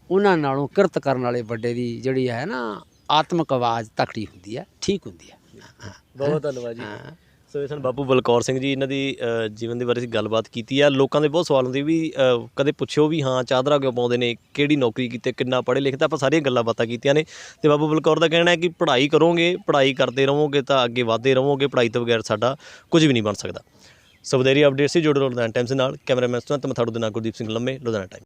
Speaker 1: ਉਹਨਾਂ ਨਾਲੋਂ ਕਿਰਤ ਕਰਨ ਵਾਲੇ ਵੱਡੇ ਦੀ ਜਿਹੜੀ ਹੈ ਨਾ ਆਤਮਿਕ ਆਵਾਜ਼ ਤਕੜੀ ਹੁੰਦੀ ਹੈ, ਠੀਕ ਹੁੰਦੀ ਹੈ। ਹਾਂ,
Speaker 2: ਬਹੁਤ ਧੰਨਵਾਦ ਜੀ।
Speaker 1: ਹਾਂ।
Speaker 2: ਸੋ ਇਹ ਸਨ ਬਾਪੂ ਬਲਕੌਰ ਸਿੰਘ ਜੀ, ਇਹਨਾਂ ਦੀ ਜੀਵਨ ਦੇ ਬਾਰੇ ਅਸੀਂ ਗੱਲਬਾਤ ਕੀਤੀ ਆ। ਲੋਕਾਂ ਦੇ ਬਹੁਤ ਸਵਾਲ ਹੁੰਦੇ ਵੀ ਕਦੇ ਪੁੱਛਿਓ ਵੀ ਹਾਂ ਚਾਦਰਾ ਕਿਉਂ ਪਾਉਂਦੇ ਨੇ, ਕਿਹੜੀ ਨੌਕਰੀ ਕੀਤੀ, ਕਿੰਨਾ ਪੜ੍ਹੇ ਲਿਖੇ, ਤਾਂ ਆਪਾਂ ਸਾਰੀਆਂ ਗੱਲਾਂ ਬਾਤਾਂ ਕੀਤੀਆਂ ਨੇ। ਤੇ ਬਾਪੂ ਬਲਕੌਰ ਦਾ ਕਹਿਣਾ ਹੈ ਕਿ ਪੜ੍ਹਾਈ ਕਰੋਗੇ, ਪੜ੍ਹਾਈ ਕਰਦੇ ਰਹੋਗੇ ਤਾਂ ਅੱਗੇ ਵਧਦੇ ਰਹੋਗੇ, ਪੜ੍ਹਾਈ ਤੋਂ ਬਗੈਰ ਸਾਡਾ ਕੁਝ ਵੀ ਨਹੀਂ ਬਣ ਸਕਦਾ। ਸੋ ਵਧੇਰੀ ਅਪਡੇਟ ਸੀ ਜੁੜੇ ਰਹੋ ਲੁਧਿਆਣਾ ਟਾਈਮਸ ਦੇ ਨਾਲ। ਕੈਮਰਾਮੈਨ ਸੁਨੰਤ ਮਥਾੜੂ ਦੇ ਨਾਲ ਗੁਰਦੀਪ ਸਿੰਘ ਲੰਮੇ, ਲੁਧਿਆਣਾ ਟਾਈਮ।